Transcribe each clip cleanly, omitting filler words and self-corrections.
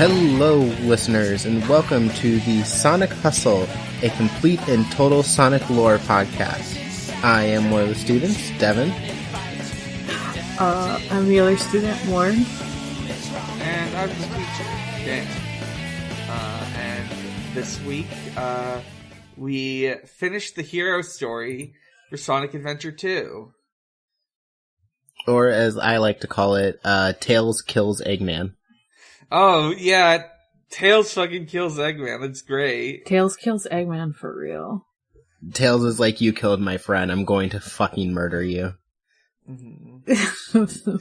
Hello, listeners, and welcome to the Sonic Hustle, a complete and total Sonic lore podcast. I am one of the students, Devon. I'm the other student, Morg. And I'm the teacher, Dan. And this week, we finished the hero story for Sonic Adventure 2. Or, as I like to call it, Tails kills Eggman. Oh, yeah, Tails fucking kills Eggman, that's great. Tails kills Eggman for real. Tails is like, you killed my friend, I'm going to fucking murder you. Mm-hmm.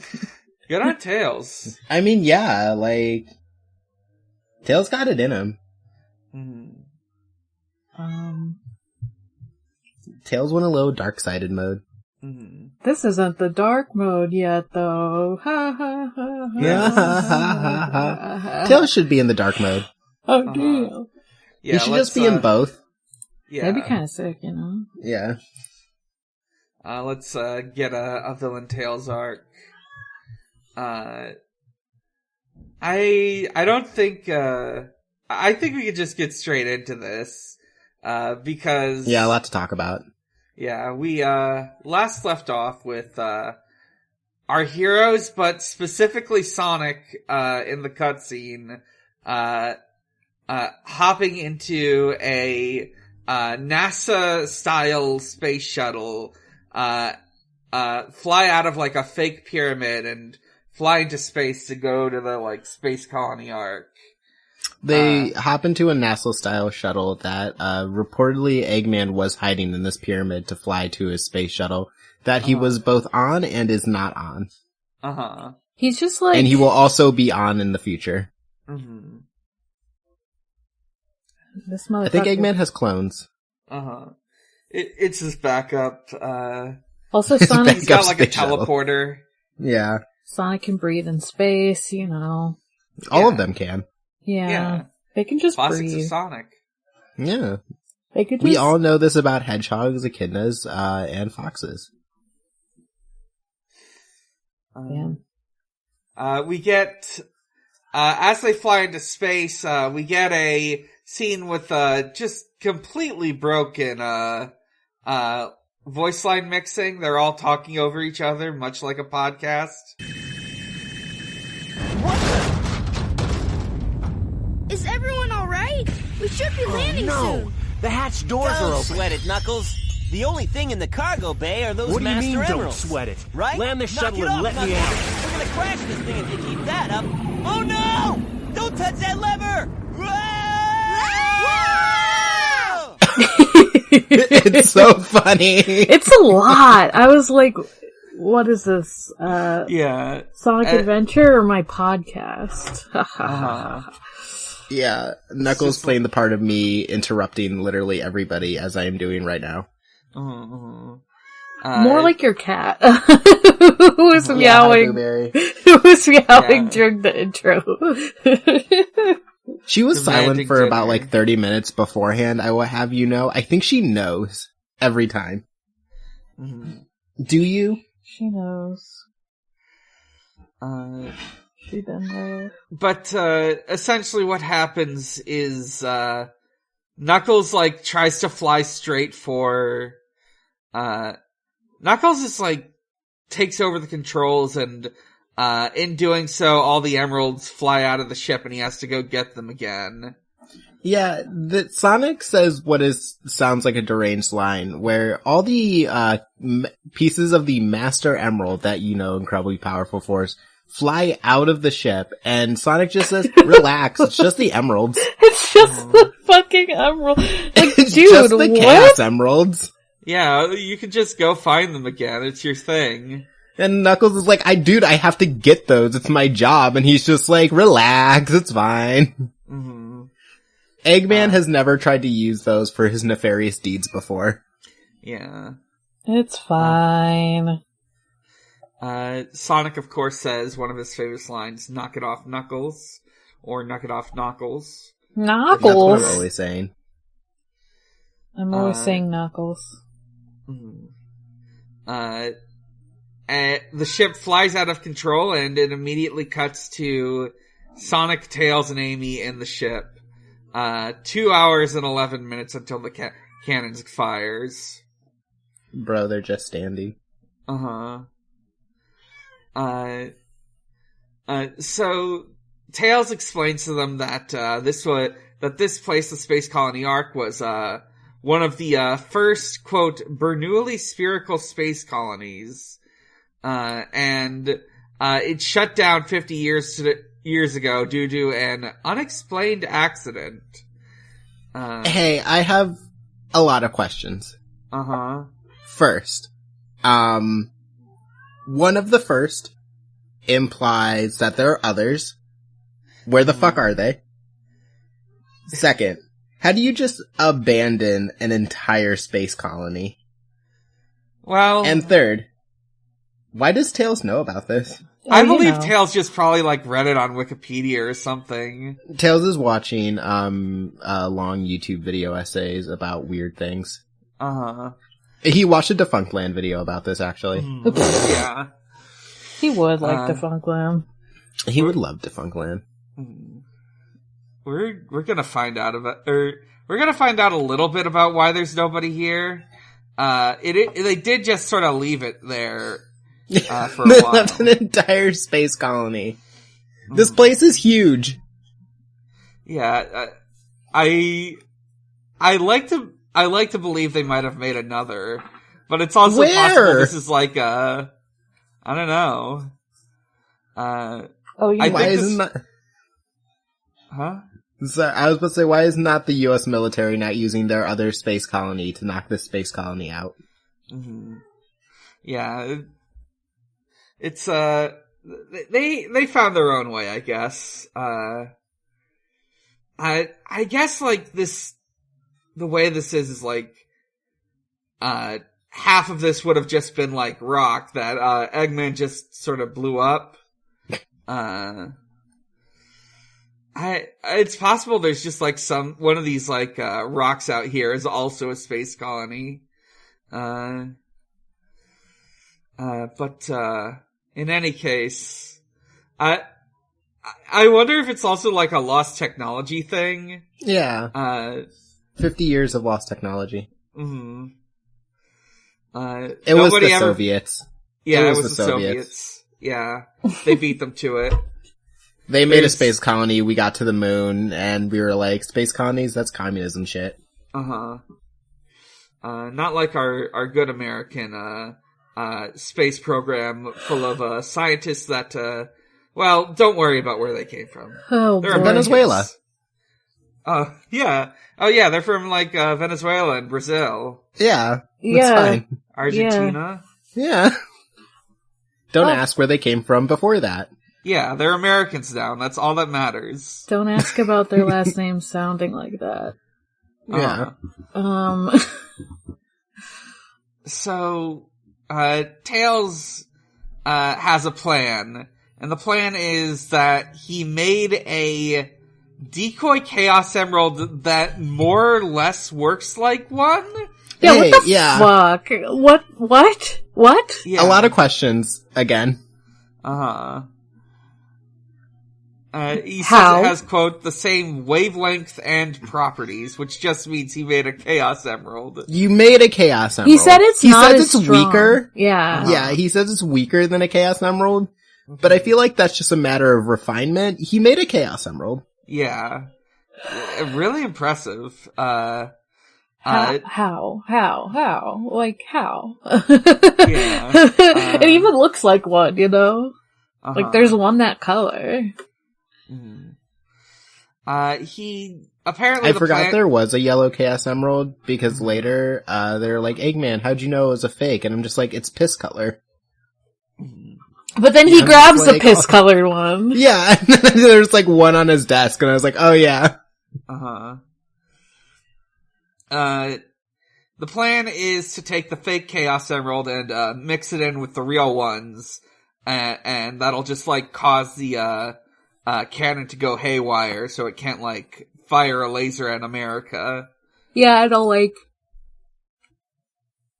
Good on Tails. I mean, yeah, like, Tails got it in him. Mm-hmm. Tails went a little dark-sided mode. Mm-hmm. This isn't the dark mode yet, though. Ha ha ha ha. Tails should be in the dark mode. Oh, damn. Yeah, he should just be in both. Yeah. That'd be kind of sick, you know? Yeah. Let's get a villain Tails arc. I don't think I think we could just get straight into this because yeah, a lot to talk about. Yeah, we last left off with our heroes, but specifically Sonic in the cutscene hopping into a NASA style space shuttle, fly out of like a fake pyramid and fly into space to go to the like space colony arc. They hop into a NASA-style shuttle that, reportedly Eggman was hiding in this pyramid to fly to his space shuttle that he was both on and is not on. He's just like... And he will also be on in the future. Mm-hmm. This motherfucker... I think Eggman has clones. It's his backup, Also, Sonic's got like a teleporter. Yeah. Sonic can breathe in space, you know. All of them can. Yeah. They can just Classics breathe. of Sonic. Yeah. They could just... We all know this about hedgehogs, echidnas, and foxes. We get, as they fly into space, we get a scene with, just completely broken, voice line mixing. They're all talking over each other, much like a podcast. Is everyone alright? We should be landing soon. The hatch doors are open. Don't sweat it, Knuckles. The only thing in the cargo bay are those What do you Master mean, Emeralds. don't sweat it? Right? Land the Knock shuttle it and off, let me Knuckles. out. We're gonna crash this thing if you keep that up. Oh no! Don't touch that lever! It's so funny. It's a lot. I was like, what is this? Yeah. Sonic Adventure or my podcast? Yeah, Knuckles playing the part of me interrupting literally everybody as I am doing right now. More like your cat. Who was meowing. Who was meowing during the intro. She was silent for about like 30 minutes beforehand, I will have you know. I think she knows every time. Do you? She knows. She been there. But, essentially what happens is, Knuckles, like, tries to fly straight for, Knuckles is like, takes over the controls and, in doing so, all the emeralds fly out of the ship and he has to go get them again. Yeah, Sonic says what sounds like a deranged line, where all the, pieces of the Master Emerald that you know, incredibly powerful force, fly out of the ship, and Sonic just says, relax, it's just the emeralds. It's just the fucking emerald. Like, It's dude, just the what? Chaos Emeralds. Yeah, you could just go find them again, it's your thing. And Knuckles is like, I have to get those, it's my job, and he's just like, relax, it's fine. Eggman has never tried to use those for his nefarious deeds before. Yeah. It's fine. Sonic, of course, says one of his famous lines, knock it off, Knuckles. Or knock it off, Knuckles. Knuckles? That's what I'm always saying. I'm always saying Knuckles. The ship flies out of control and it immediately cuts to Sonic, Tails, and Amy in the ship. 2 hours and 11 minutes until the cannon fires. Bro, they're just standing. So Tails explains to them that this place, the Space Colony Ark, was one of the first, quote, Bernoulli spherical space colonies, and it shut down 50 years ago due to an unexplained accident. Hey, I have a lot of questions. First, one of the first implies that there are others. Where the fuck are they? Second, how do you just abandon an entire space colony? Well... And third, why does Tails know about this? I believe Tails just probably, read it on Wikipedia or something. Tails is watching, long YouTube video essays about weird things. He watched a Defunctland video about this, actually. Yeah. He would like Defunctland. He would love Defunctland. We're gonna find out we're gonna find out a little bit about why there's nobody here. They did just sort of leave it there, for a They while. left an entire space colony. This place is huge. Yeah, I like to believe they might have made another, but it's also possible this is I don't know. Why isn't that? Huh? So, I was about to say, why is not the U.S. military not using their other space colony to knock this space colony out? Yeah, it's they found their own way, I guess. I guess the way this is half of this would have just been rock that Eggman just sort of blew up. It's possible there's just one of these rocks out here is also a space colony. But in any case, I wonder if it's also a lost technology thing. Yeah. 50 years of lost technology. It was the Soviets. Yeah, it was the Soviets. Yeah. They beat them to it. They made a space colony, we got to the moon, and we were like, space colonies? That's communism shit. Not like our good American, space program full of, scientists that, don't worry about where they came from. Oh, they're Venezuela. Yeah. Oh, yeah, they're from, Venezuela and Brazil. Yeah. That's fine. Argentina. Yeah. Don't ask where they came from before that. Yeah, they're Americans now, and that's all that matters. Don't ask about their last name sounding like that. Yeah. So, Tails, has a plan, and the plan is that he made a decoy Chaos Emerald that more or less works like one? Yeah, what the fuck? What? Yeah. A lot of questions, again. He says it has, quote, the same wavelength and properties, which just means he made a Chaos Emerald. You made a Chaos Emerald. He said it's not as strong. Weaker. Yeah. Yeah, he says it's weaker than a Chaos Emerald, but I feel like that's just a matter of refinement. He made a Chaos Emerald. Yeah. Really impressive. How? Like, how? Yeah. It even looks like one, you know? Like, there's one that color. He apparently I forgot there was a yellow Chaos Emerald because later they're like, Eggman, how'd you know it was a fake? And I'm just like, it's piss color. But then he grabs the piss colored one. Yeah, and then there's one on his desk, and I was like, oh yeah. The plan is to take the fake Chaos Emerald and mix it in with the real ones, and that'll just cause the cannon to go haywire, so it can't fire a laser at America. Yeah, it'll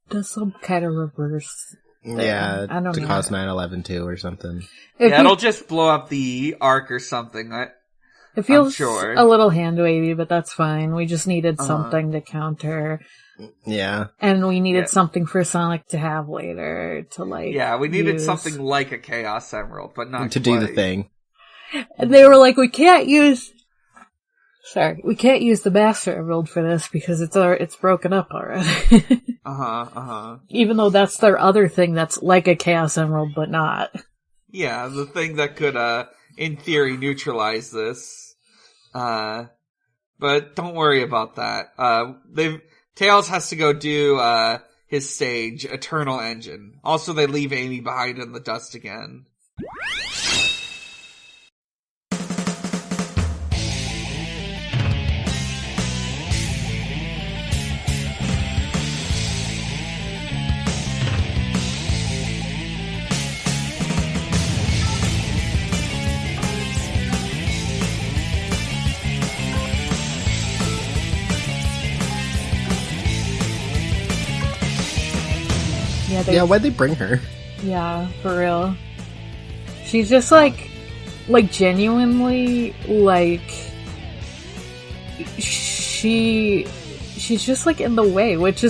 does some kind of reverse Yeah, I don't to know. cause 9/11 too or something. It'll just blow up the Ark or something. It feels sure. a little hand-wavy, but that's fine. We just needed something to counter. Yeah. And we needed something for Sonic to have later to, like, Yeah, we needed use. something like a Chaos Emerald, but not to quite. do the thing. And they were like, we can't use the Master Emerald for this because it's broken up already. Even though that's their other thing that's like a Chaos Emerald, but not. Yeah, the thing that could, in theory, neutralize this. But don't worry about that. Tails has to go do, his stage, Eternal Engine. Also, they leave Amy behind in the dust again. Yeah, why'd they bring her? Yeah, for real. She's just like genuinely, like, she's just like in the way, which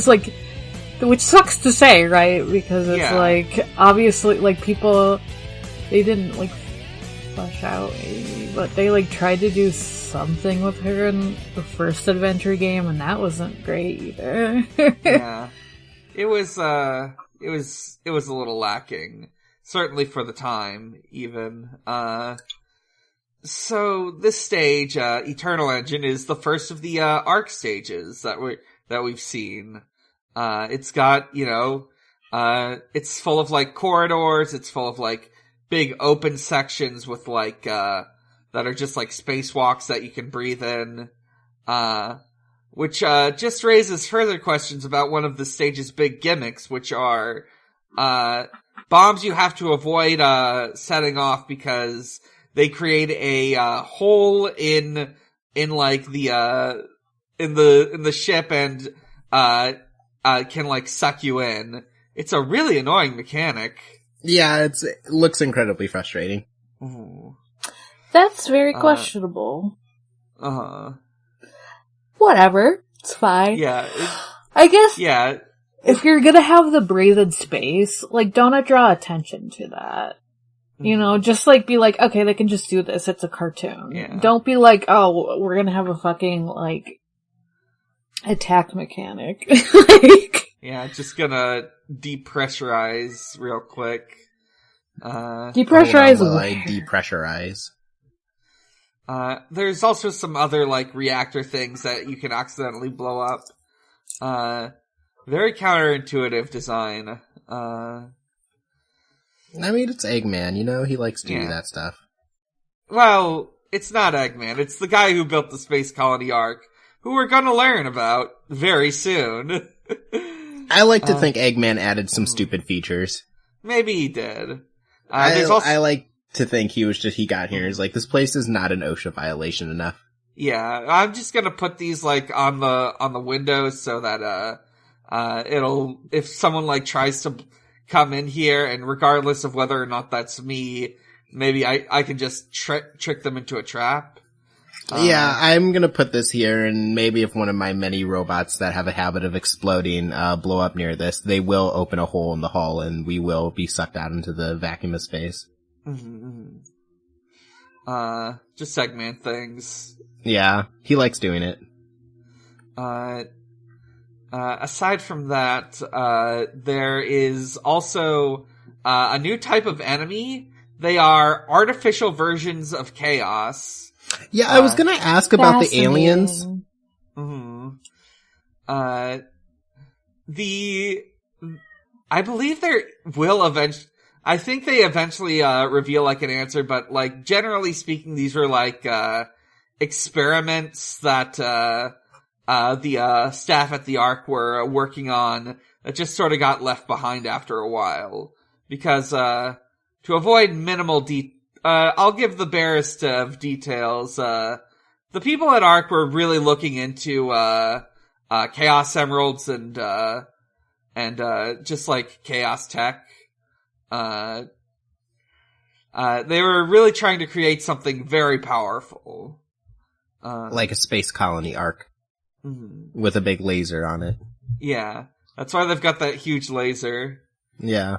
sucks to say, right? Because it's like, obviously, like, people, they didn't like flesh out Amy, but they like tried to do something with her in the first adventure game, and that wasn't great either. Yeah. It was a little lacking. Certainly for the time, even. So this stage, Eternal Engine, is the first of the, Arc stages that we've seen. It's got, it's full of, like, corridors, it's full of, like, big open sections with, like, that are just, like, spacewalks that you can breathe in. Which, just raises further questions about one of the stage's big gimmicks, which are, bombs you have to avoid, setting off because they create a, hole in like, the, in the ship and, can, like, suck you in. It's a really annoying mechanic. Yeah, it looks incredibly frustrating. Ooh. That's very questionable. Whatever. It's fine. Yeah. I guess. Yeah. If you're gonna have the breathed space, like, don't draw attention to that. You know, just, like, be like, okay, they can just do this, it's a cartoon. Yeah. Don't be like, oh, we're gonna have a fucking, like, attack mechanic. Like, yeah, just gonna depressurize real quick. Depressurize depressurize. There's also some other, like, reactor things that you can accidentally blow up. Very counterintuitive design. I mean, it's Eggman, he likes to do that stuff. Well, it's not Eggman. It's the guy who built the Space Colony Arc, who we're gonna learn about very soon. I like to think Eggman added some stupid features. Maybe he did. I like to think he got here and is like, this place is not an OSHA violation enough. Yeah, I'm just gonna put these, like, on the windows so that, if someone, like, tries to come in here, and regardless of whether or not that's me, maybe I can just trick them into a trap. Yeah, I'm gonna put this here, and maybe if one of my many robots that have a habit of exploding, blow up near this, they will open a hole in the hull, and we will be sucked out into the vacuum of space. Just segment things. Yeah, he likes doing it. Aside from that, there is also, a new type of enemy. They are artificial versions of Chaos. Yeah, I was gonna ask about the aliens. I believe there will I think they eventually, reveal, like, an answer, but, like, generally speaking, these were, like, experiments that, the staff at the Ark were working on that just sort of got left behind after a while. Because, to avoid minimal I'll give the barest of details. The people at Ark were really looking into, Chaos Emeralds and just, like, Chaos Tech. They were really trying to create something very powerful. Like a space colony arc. Mm-hmm. With a big laser on it. Yeah. That's why they've got that huge laser. Yeah.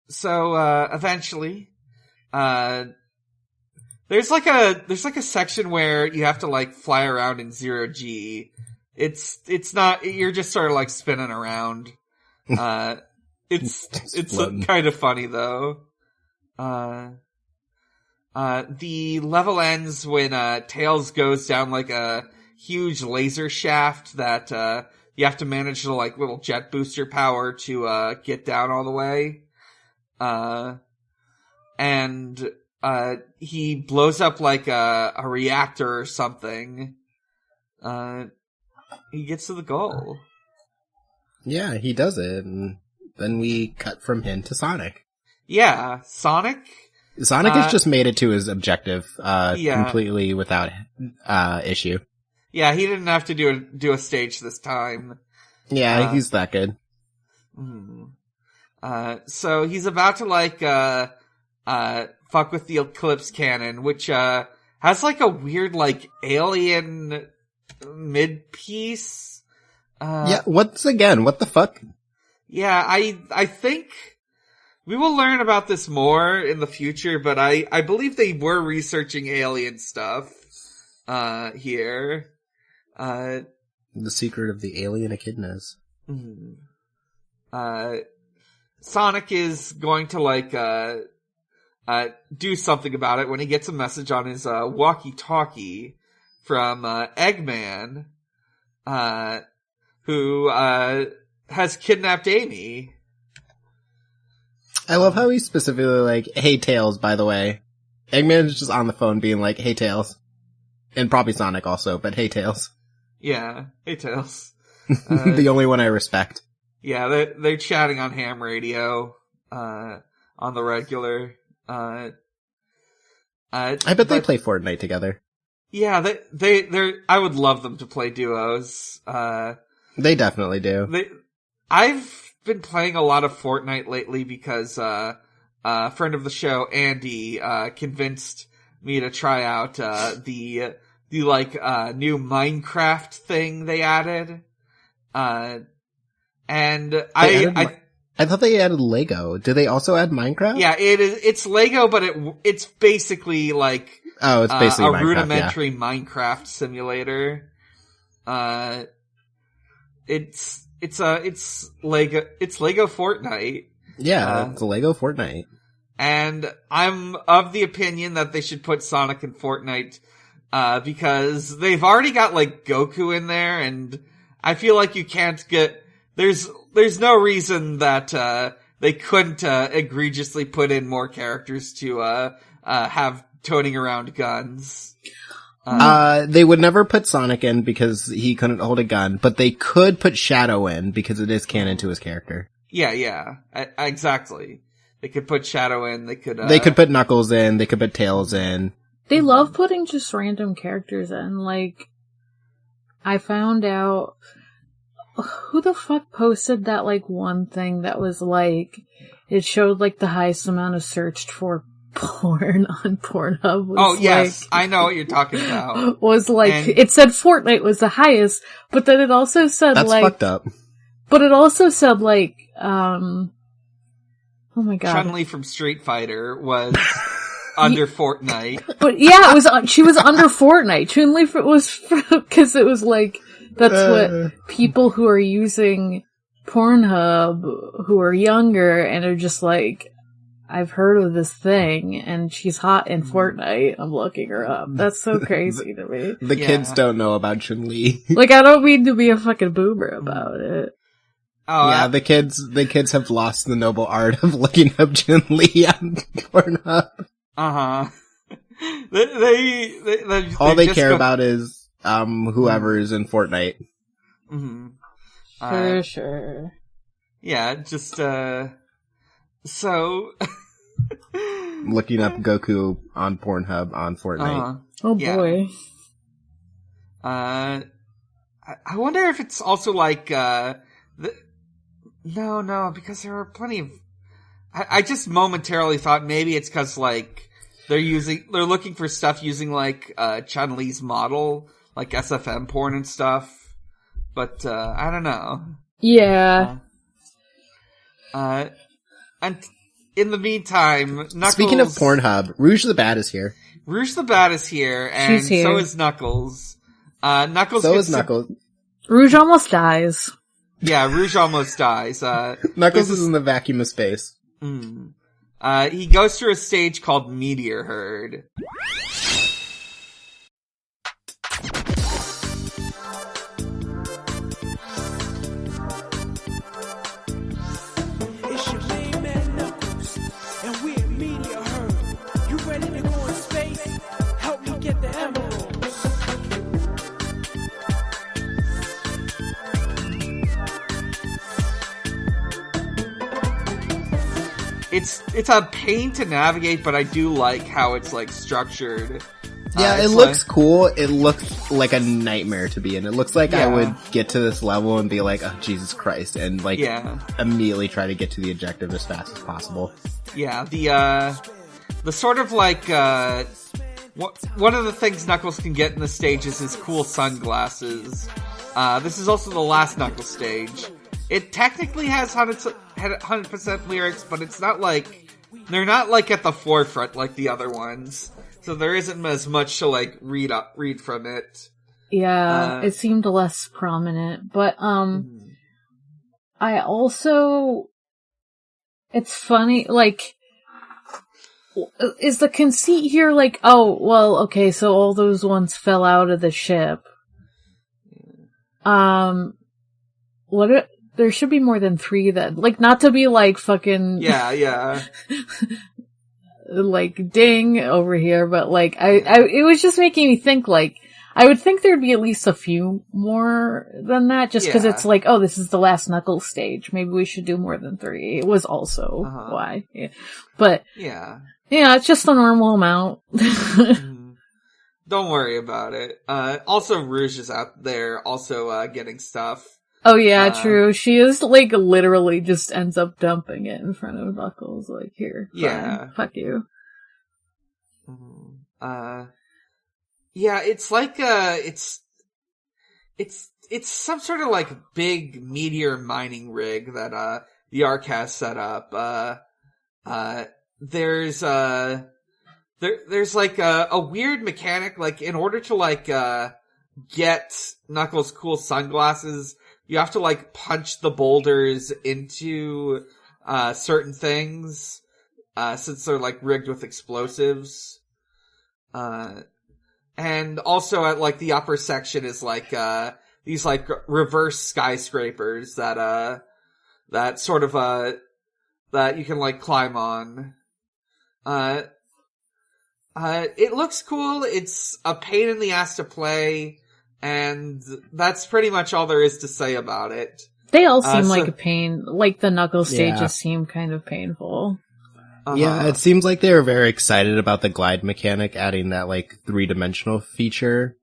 So eventually, there's like a section where you have to like fly around in 0G. It's not, you're just sort of like spinning around. It's kind of funny though. The level ends when, Tails goes down like a huge laser shaft that, you have to manage the like little jet booster power to, get down all the way. And he blows up like a reactor or something. He gets to the goal. Yeah, he does it, and then we cut from him to Sonic. Yeah, Sonic has just made it to his objective, completely without, issue. Yeah, he didn't have to do a stage this time. Yeah, he's that good. So he's about to like, fuck with the Eclipse Cannon, which, has like a weird like alien mid-piece. Yeah, what the fuck? Yeah, I think we will learn about this more in the future, but I believe they were researching alien stuff, here. The secret of the alien echidnas. Sonic is going to like, do something about it when he gets a message on his, walkie-talkie from, Eggman, who, has kidnapped Amy. I love how he's specifically like, hey Tails, by the way. Eggman is just on the phone being like, hey Tails. And probably Sonic also, but hey Tails. Yeah, hey Tails. The only one I respect. Yeah, they're chatting on ham radio, on the regular. I bet they play Fortnite together. Yeah, they're, I would love them to play duos. They definitely do. I've been playing a lot of Fortnite lately because, a friend of the show, Andy, convinced me to try out, the like, new Minecraft thing they added. And I thought they added Lego. Did they also add Minecraft? Yeah, it's Lego, but it's basically like, it's basically a Minecraft, rudimentary Minecraft simulator. It's Lego Fortnite. Yeah, it's a Lego Fortnite. And I'm of the opinion that they should put Sonic in Fortnite, because they've already got like Goku in there, and I feel like you can't get, there's no reason that, they couldn't, egregiously put in more characters to, have toting around guns. They would never put Sonic in because he couldn't hold a gun, but they could put Shadow in because it is canon to his character. Yeah, exactly. They could put Shadow in, they could put Knuckles in, they could put Tails in. They love putting just random characters in, like, I found out, who the fuck posted that, like, one thing that was, like, it showed, like, the highest amount of searched for porn on Pornhub. Oh, yes, I know what you're talking about. Was, like, it said Fortnite was the highest, but then it also said, that's like... fucked up. But it also said, like, oh my god. Chun-Li from Street Fighter was under Fortnite. But yeah, she was under Fortnite. Chun-Li was, because it was like, that's what people who are using Pornhub, who are younger, and are just like, I've heard of this thing, and she's hot in Fortnite. I'm looking her up. That's so crazy to me. The kids don't know about Chun-Li. Like, I don't mean to be a fucking boomer about it. Oh, yeah, the kids have lost the noble art of looking up Chun-Li on Pornhub. All they care about is whoever's in Fortnite. Mm-hmm. For sure. Yeah, just so looking up Goku on Pornhub on Fortnite. Oh boy. I wonder if it's also like No, because there are plenty of... I just momentarily thought maybe it's because, like, they're looking for stuff using, like, Chun-Li's model, like SFM porn and stuff. But, I don't know. Yeah. And in the meantime, Knuckles... Speaking of Pornhub, Rouge the Bat is here. Rouge the Bat is here, and She's here. so is Knuckles. Knuckles Knuckles. Rouge almost dies. Yeah, Rouge almost dies. Knuckles is in the vacuum of space. He goes through a stage called Meteor Herd. It's your main man Knuckles, and we're Meteor Herd. You ready to go in space? Help me get the emeralds. It's a pain to navigate, but I do like how it's like structured. Yeah, it looks cool. It looks like a nightmare to be in. It looks like I would get to this level and be like, oh, Jesus Christ, and like immediately try to get to the objective as fast as possible. Yeah, the sort of like, one of the things Knuckles can get in the stage is his cool sunglasses. This is also the last Knuckles stage. It technically has 100% lyrics, but it's not like, they're not like at the forefront like the other ones. So there isn't as much to like read from it. Yeah, it seemed less prominent, but, I also, it's funny, like, is the conceit here like, oh, well, okay, so all those ones fell out of the ship. There should be more than 3 then. Like, not to be like fucking... Yeah. like, ding over here, but like, it was just making me think, like, I would think there'd be at least a few more than that, just because it's like, oh, this is the last Knuckles stage. Maybe we should do more than 3. It was also why. Yeah. But... Yeah, it's just the normal amount. Don't worry about it. Also, Rouge is out there also getting stuff. Oh yeah, true. She is like literally just ends up dumping it in front of Knuckles. Like, here, fine, fuck you. Yeah, it's like it's some sort of like big meteor mining rig that the Ark has set up. There's like a weird mechanic, like in order to like get Knuckles' cool sunglasses, you have to like punch the boulders into certain things, since they're like rigged with explosives. And also at like the upper section is like these like reverse skyscrapers that sort of that you can like climb on. It looks cool. It's a pain in the ass to play. And that's pretty much all there is to say about it. They all seem like a pain. Like, the Knuckles stages seem kind of painful. Yeah, it seems like they were very excited about the glide mechanic, adding that, like, 3-dimensional feature.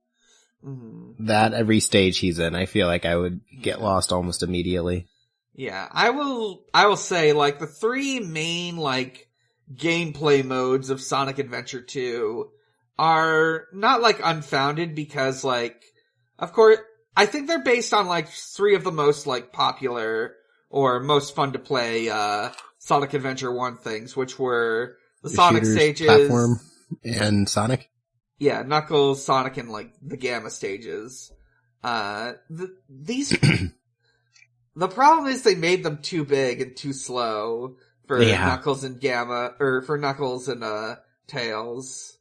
That every stage he's in, I feel like I would get lost almost immediately. Yeah, I will say, like, the 3 main, like, gameplay modes of Sonic Adventure 2 are not, like, unfounded because, like, of course, I think they're based on, like, 3 of the most, like, popular or most fun to play, Sonic Adventure 1 things, which were the Sonic shooters, stages. Platform, and Sonic? Yeah, Knuckles, Sonic, and, like, the Gamma stages. These, the problem is they made them too big and too slow for Knuckles and Gamma, or for Knuckles and, Tails.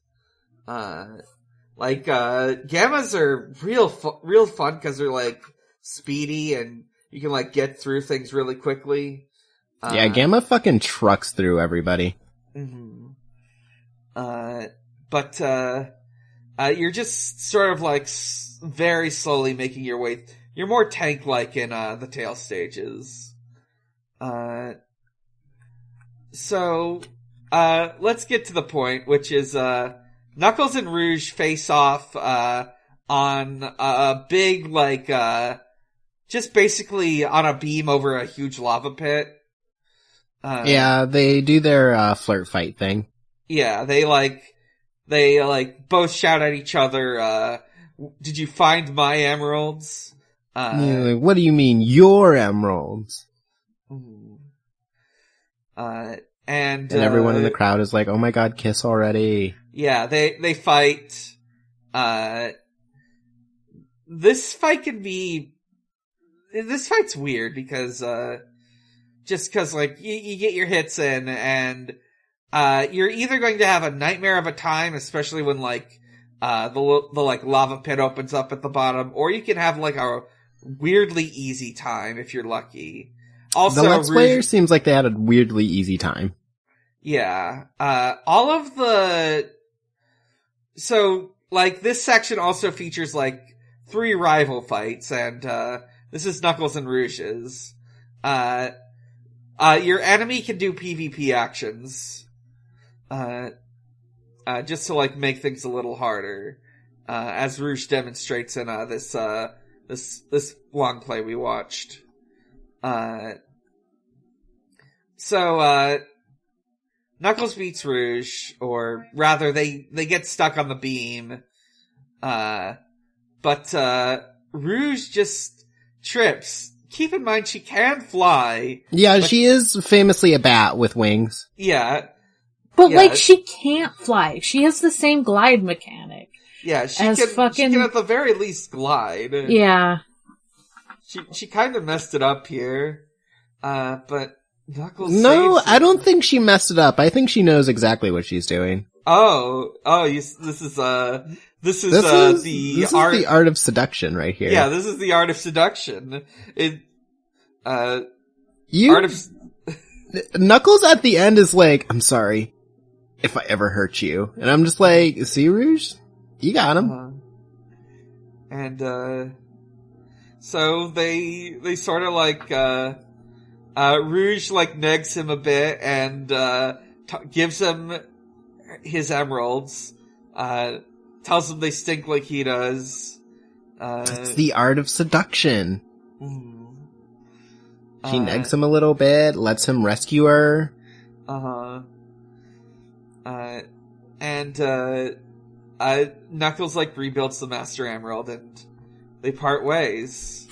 Gammas are real fun because they're, like, speedy and you can, like, get through things really quickly. Yeah, Gamma fucking trucks through everybody. But you're just sort of, like, very slowly making your way. You're more tank-like in, the Tails stages. So, let's get to the point, which is, Knuckles and Rouge face off, on a big, like, just basically on a beam over a huge lava pit. Yeah, they do their flirt fight thing. Yeah, they both shout at each other, did you find my emeralds? What do you mean, your emeralds? And everyone in the crowd is like, oh my god, kiss already. Yeah, they fight. This fight's weird because, just cause like, you get your hits in and, you're either going to have a nightmare of a time, especially when like, the like lava pit opens up at the bottom, or you can have like a weirdly easy time if you're lucky. Also, the Let's Player seems like they had a weirdly easy time. Yeah. All of so like this section also features like 3 rival fights, and this is Knuckles and Rouge's. Your enemy can do PvP actions. Just to like make things a little harder. As Rouge demonstrates in this long play we watched. So Knuckles beats Rouge, or rather they get stuck on the beam. But Rouge just trips. Keep in mind she can fly. Yeah, she is famously a bat with wings. Yeah. But like she can't fly. She has the same glide mechanic. Yeah, she can at the very least glide. Yeah. She kind of messed it up here. But Knuckles No, saves I don't think she messed it up. I think she knows exactly what she's doing. This is the art of seduction right here. Yeah, this is the art of seduction. Knuckles at the end is like, I'm sorry if I ever hurt you. And I'm just like, see, Rouge? You got him. So they sort of like, Rouge like negs him a bit and, gives him his emeralds, tells him they stink like he does. It's the art of seduction. She negs him a little bit, lets him rescue her. Knuckles like rebuilds the Master Emerald and they part ways.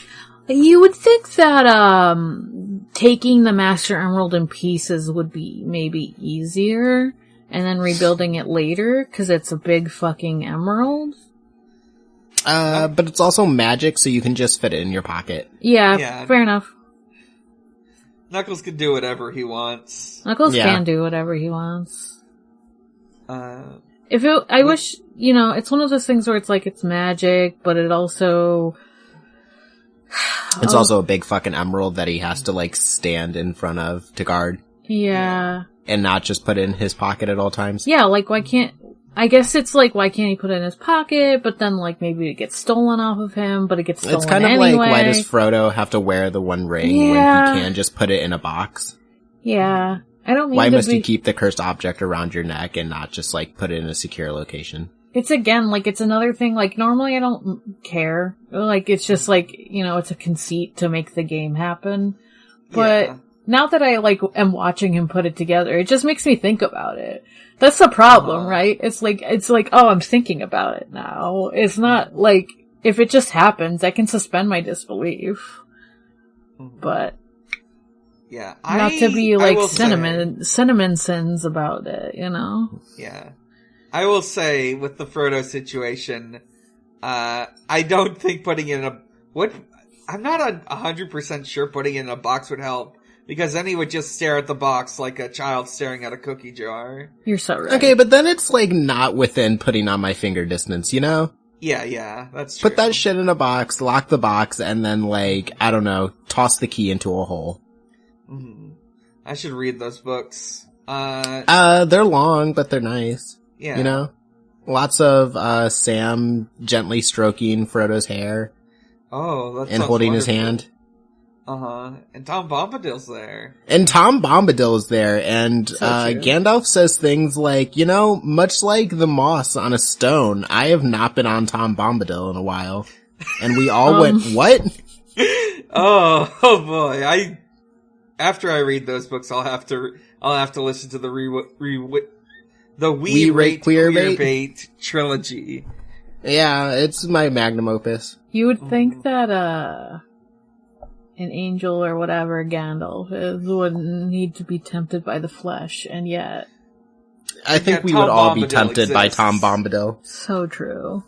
You would think that, taking the Master Emerald in pieces would be maybe easier, and then rebuilding it later, cause it's a big fucking emerald. But it's also magic, so you can just fit it in your pocket. Yeah. Fair enough. Knuckles can do whatever he wants. Knuckles can do whatever he wants. I wish, it's one of those things where it's like, it's magic, but it also... It's also a big fucking emerald that he has to, like, stand in front of to guard. Yeah. And not just put it in his pocket at all times. Yeah, like, why can't he put it in his pocket, but then, like, maybe it gets stolen off of him, but it gets stolen anyway. It's kind of like, why does Frodo have to wear the one ring when he can just put it in a box? Yeah. I don't mean Why must you keep the cursed object around your neck and not just, like, put it in a secure location? It's again, like, it's another thing, like, normally I don't care. Like, it's just like, it's a conceit to make the game happen. But now that I, like, am watching him put it together, it just makes me think about it. That's the problem, right? It's like, oh, I'm thinking about it now. It's not like, if it just happens, I can suspend my disbelief. But, yeah, not to be like cinnamon sins about it, Yeah. I will say, with the Frodo situation, I don't think putting it in I'm not 100% sure putting it in a box would help. Because then he would just stare at the box like a child staring at a cookie jar. You're so right. Okay, but then it's, like, not within putting on my finger distance, Yeah, that's true. Put that shit in a box, lock the box, and then, like, I don't know, toss the key into a hole. I should read those books. They're long, but they're nice. Yeah. Lots of, Sam gently stroking Frodo's hair. Oh, that's and holding wonderful. His hand. And Tom Bombadil's there. And Gandalf says things like, much like the moss on a stone, I have not been on Tom Bombadil in a while. And we all went, what? Oh boy. After I read those books, I'll have to listen to the We Rate Queerbait trilogy. Yeah, it's my magnum opus. You would think that, an angel or whatever Gandalf is wouldn't need to be tempted by the flesh, and yet... I think we would all be tempted by Tom Bombadil. So true.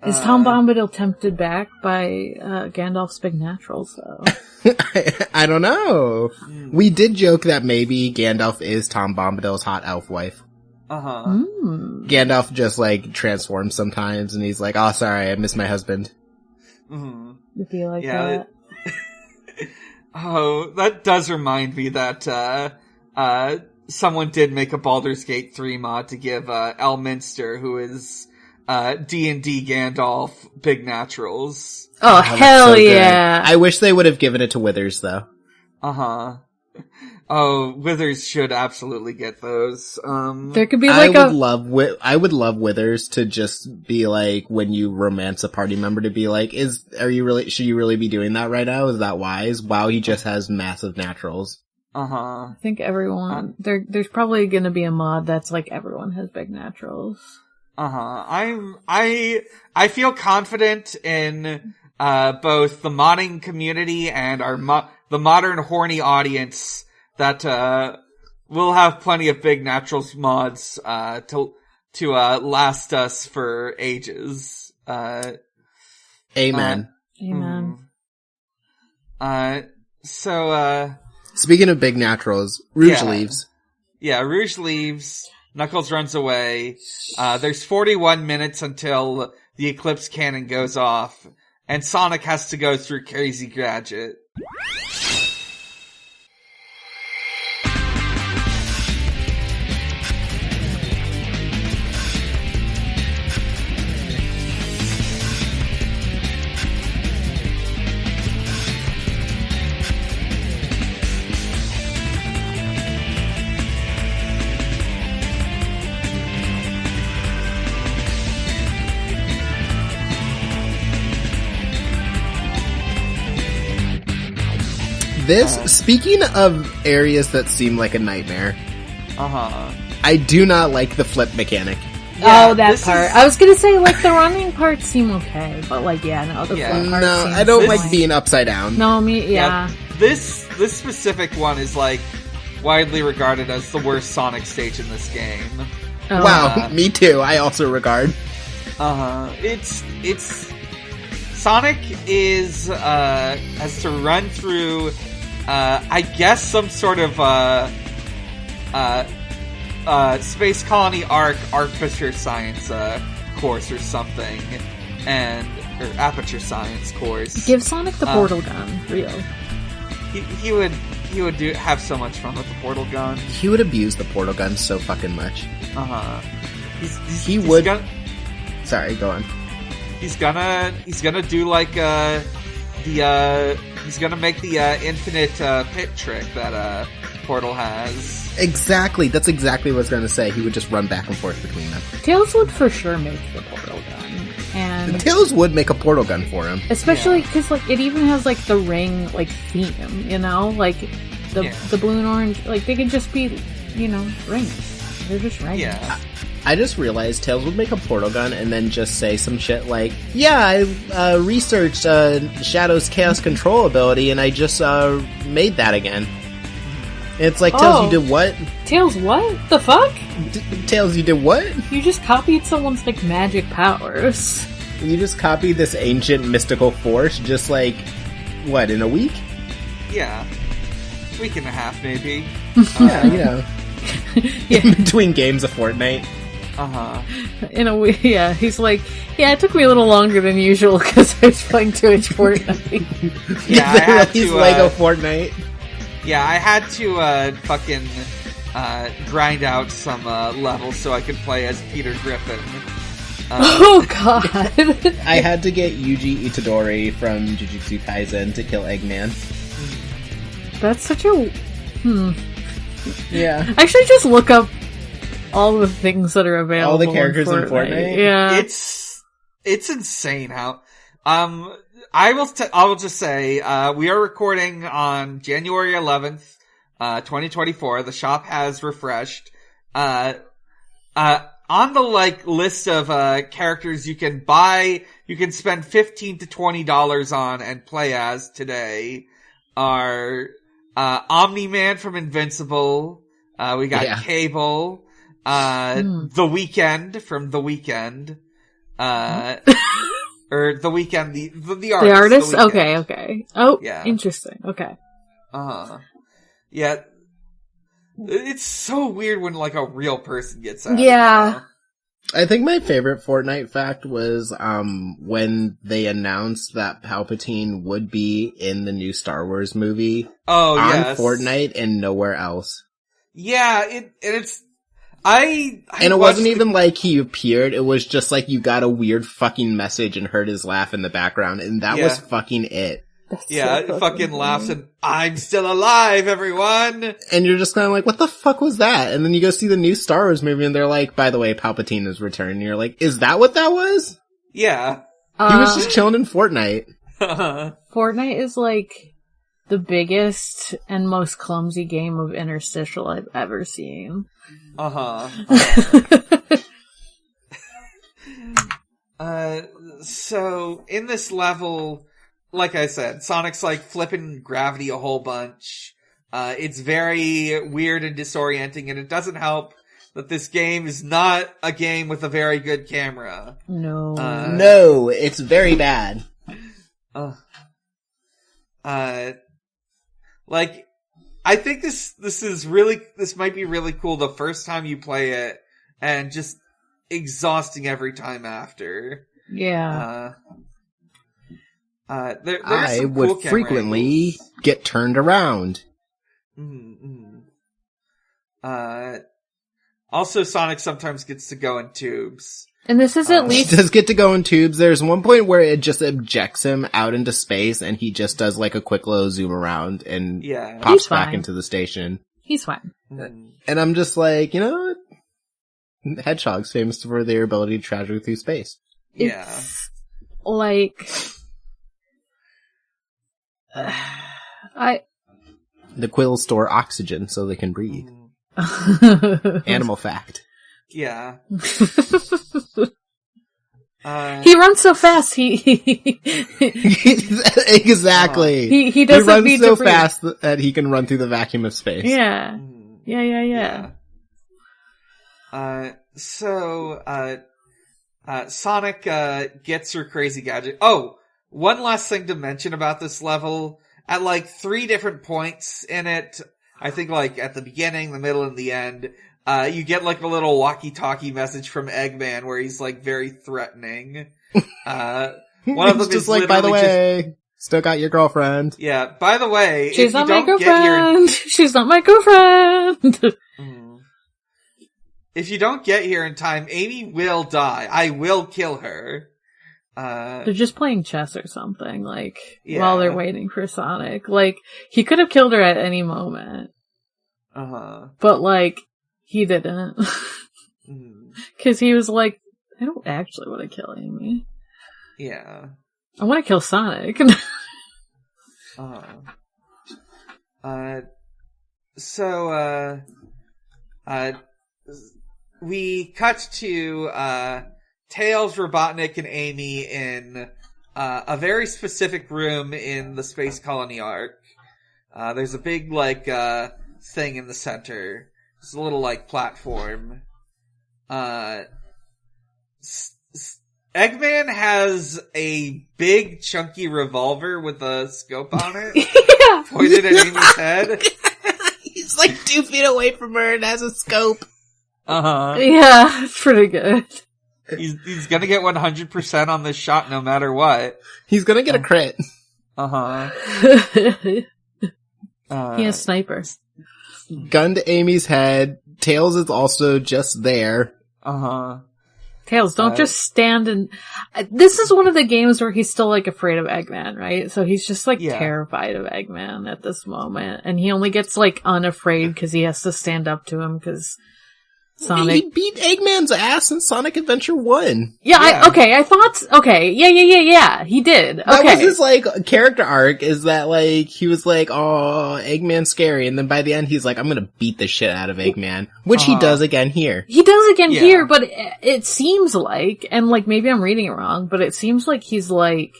Is Tom Bombadil tempted back by Gandalf's big naturals, though? I don't know. We did joke that maybe Gandalf is Tom Bombadil's hot elf wife. Gandalf just, like, transforms sometimes, and he's like, oh, sorry, I miss my husband. It'd be like that. Oh, that does remind me that, someone did make a Baldur's Gate 3 mod to give, Elminster, who is, D&D Gandalf, big naturals. Oh, hell so yeah. I wish they would have given it to Withers, though. Oh, Withers should absolutely get those. There could be like I would love Withers to just be like, when you romance a party member, to be like, should you really be doing that right now? Is that wise? Wow, he just has massive naturals. I think everyone, there's probably gonna be a mod that's like everyone has big naturals. I feel confident in, both the modding community and the modern horny audience that, we'll have plenty of big naturals mods, to last us for ages. Amen. Amen. Speaking of big naturals, Rouge leaves. Yeah, Rouge leaves. Knuckles runs away. There's 41 minutes until the Eclipse Cannon goes off, and Sonic has to go through Crazy Gadget. Speaking of areas that seem like a nightmare, I do not like the flip mechanic. Yeah, that part. I was gonna say, like, the running parts seem okay, but, like, the flip part No, I don't like being upside down. No, This specific one is, like, widely regarded as the worst Sonic stage in this game. Oh. Wow, me too. I also regard. It's Sonic has to run through, I guess some sort of, Space Colony Architecture Science, course or something, or Aperture Science course. Give Sonic the portal gun, real. He would have so much fun with the portal gun. He would abuse the portal gun so fucking much. He would. Sorry, go on. He's gonna do like he's gonna make the infinite pit trick that Portal has. Exactly, that's exactly what I was gonna say. He would just run back and forth between them. Tails would for sure make the portal gun, and Tails would make a portal gun for him, especially because like it even has like the ring like theme, you know, like the blue and orange, like they could just be, you know, rings. They're just rings. Yeah. I just realized Tails would make a portal gun and then just say some shit like, yeah, I researched Shadow's Chaos Control ability and I just made that again. And it's like, Tails, you did what? Tails, what? The fuck? Tails, you did what? You just copied someone's, like, magic powers. You just copied this ancient mystical force just like, what, in a week? Yeah. Week and a half, maybe. Yeah, you know. In between games of Fortnite. In a way, yeah. He's like, yeah, it took me a little longer than usual because I was playing too much Fortnite. Yeah, I had to, Lego Fortnite. Yeah, I had to fucking grind out some levels so I could play as Peter Griffin. Oh god! I had to get Yuji Itadori from Jujutsu Kaisen to kill Eggman. That's such a... Yeah. I should just look up all the things that are available. All the characters in Fortnite? Yeah. It's insane how... I will just say, we are recording on January 11th, 2024. The shop has refreshed. On the, list of, characters you can buy, you can spend $15 to $20 on and play as today are, Omni-Man from Invincible. We got Cable. The Weeknd from The Weeknd. Or The Weeknd, the artist. The artist? The okay. Oh, yeah. Interesting. Okay. Yeah. It's so weird when, a real person gets out. Yeah. You know? I think my favorite Fortnite fact was, when they announced that Palpatine would be in the new Star Wars movie. Oh, on yes. Fortnite and nowhere else. Yeah, and it wasn't even like he appeared, it was just you got a weird fucking message and heard his laugh in the background, and that was fucking it. It fucking laughs and, I'm still alive, everyone! And you're just kinda what the fuck was that? And then you go see the new Star Wars movie and they're by the way, Palpatine is returning. And you're is that what that was? Yeah. He was just chilling in Fortnite. Fortnite is the biggest and most clumsy game of interstitial I've ever seen. So, in this level, like I said, Sonic's flipping gravity a whole bunch. It's very weird and disorienting, and it doesn't help that this game is not a game with a very good camera. No. No, it's very bad. I think this might be really cool the first time you play it, and just exhausting every time after. Yeah. I would frequently get turned around. Also, Sonic sometimes gets to go in tubes. And this is at least... He does get to go in tubes. There's one point where it just ejects him out into space, and he just does a quick little zoom around and pops back into the station. He's fine. And I'm just Hedgehog's famous for their ability to travel through space. It's The quills store oxygen so they can breathe. Animal fact. Yeah. He runs so fast. He exactly. He doesn't runs need so to breathe. fast that he can run through the vacuum of space. Yeah. Sonic gets her crazy gadget. Oh, one last thing to mention about this level. At 3 different points in it, I think at the beginning, the middle, and the end, you get a little walkie-talkie message from Eggman where he's very threatening. One of them just is by the way, still got your girlfriend. Yeah, by the way, she's not my girlfriend. She's not my girlfriend. If you don't get here in time, Amy will die. I will kill her. They're just playing chess or something, while they're waiting for Sonic. He could have killed her at any moment. But, he didn't. Cause he was I don't actually want to kill Amy. Yeah. I want to kill Sonic. We cut to, Tails, Robotnik, and Amy in a very specific room in the Space Colony arc. There's a big, thing in the center. It's a little, platform. Eggman has a big, chunky revolver with a scope on it. Pointed at Amy's head. He's 2 feet away from her and has a scope. Yeah, it's pretty good. He's gonna get 100% on this shot no matter what. He's gonna get a crit. He has sniper. Gun to Amy's head. Tails is also just there. Tails, don't just stand and... This is one of the games where he's still, afraid of Eggman, right? So he's just, terrified of Eggman at this moment. And he only gets, unafraid because he has to stand up to him because Sonic. He beat Eggman's ass in Sonic Adventure 1. Yeah. I thought, okay. Yeah. He did. Okay. That was his, like, character arc, is that, like, he was like, oh, Eggman's scary, and then by the end he's like, I'm gonna beat the shit out of Eggman, which he does again here. He does again here, but it seems like, and like, maybe I'm reading it wrong, but it seems like he's like,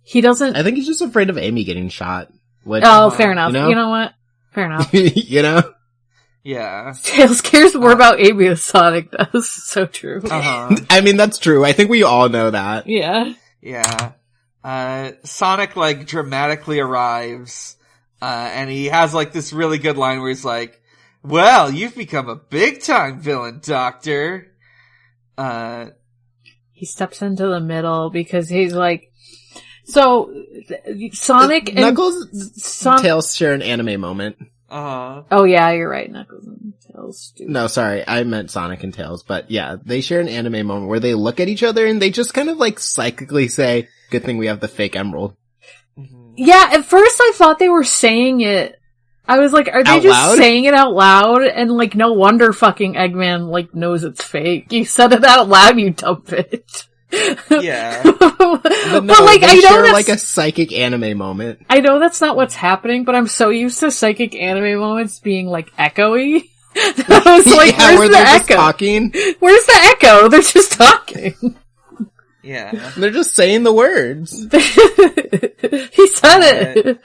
he doesn't... I think he's just afraid of Amy getting shot. Which, fair enough. You know what? Fair enough. You know? Yeah. Tails cares more about Amy than Sonic does. So true. I mean, that's true. I think we all know that. Yeah. Yeah. Sonic, like, dramatically arrives, and he has, like, this really good line where he's like, well, you've become a big-time villain, Doctor. He steps into the middle because he's like, so, Sonic and... Knuckles and Tails share an anime moment. Oh yeah, you're right, Knuckles and Tails do. No, sorry, I meant Sonic and Tails, but yeah, they share an anime moment where they look at each other and they just kind of like psychically say, good thing we have the fake emerald. Yeah, at first I thought they were saying it, I was like, are they just saying it out loud? And like, no wonder fucking Eggman like knows it's fake. You said it out loud, you dumb bitch. Yeah. But no, like, they I know share that's like a psychic anime moment. I know that's not what's happening, but I'm so used to psychic anime moments being like echoey. I was like, where's the echo? Just talking. Where's the echo? They're just talking. Yeah. They're just saying the words. He said it.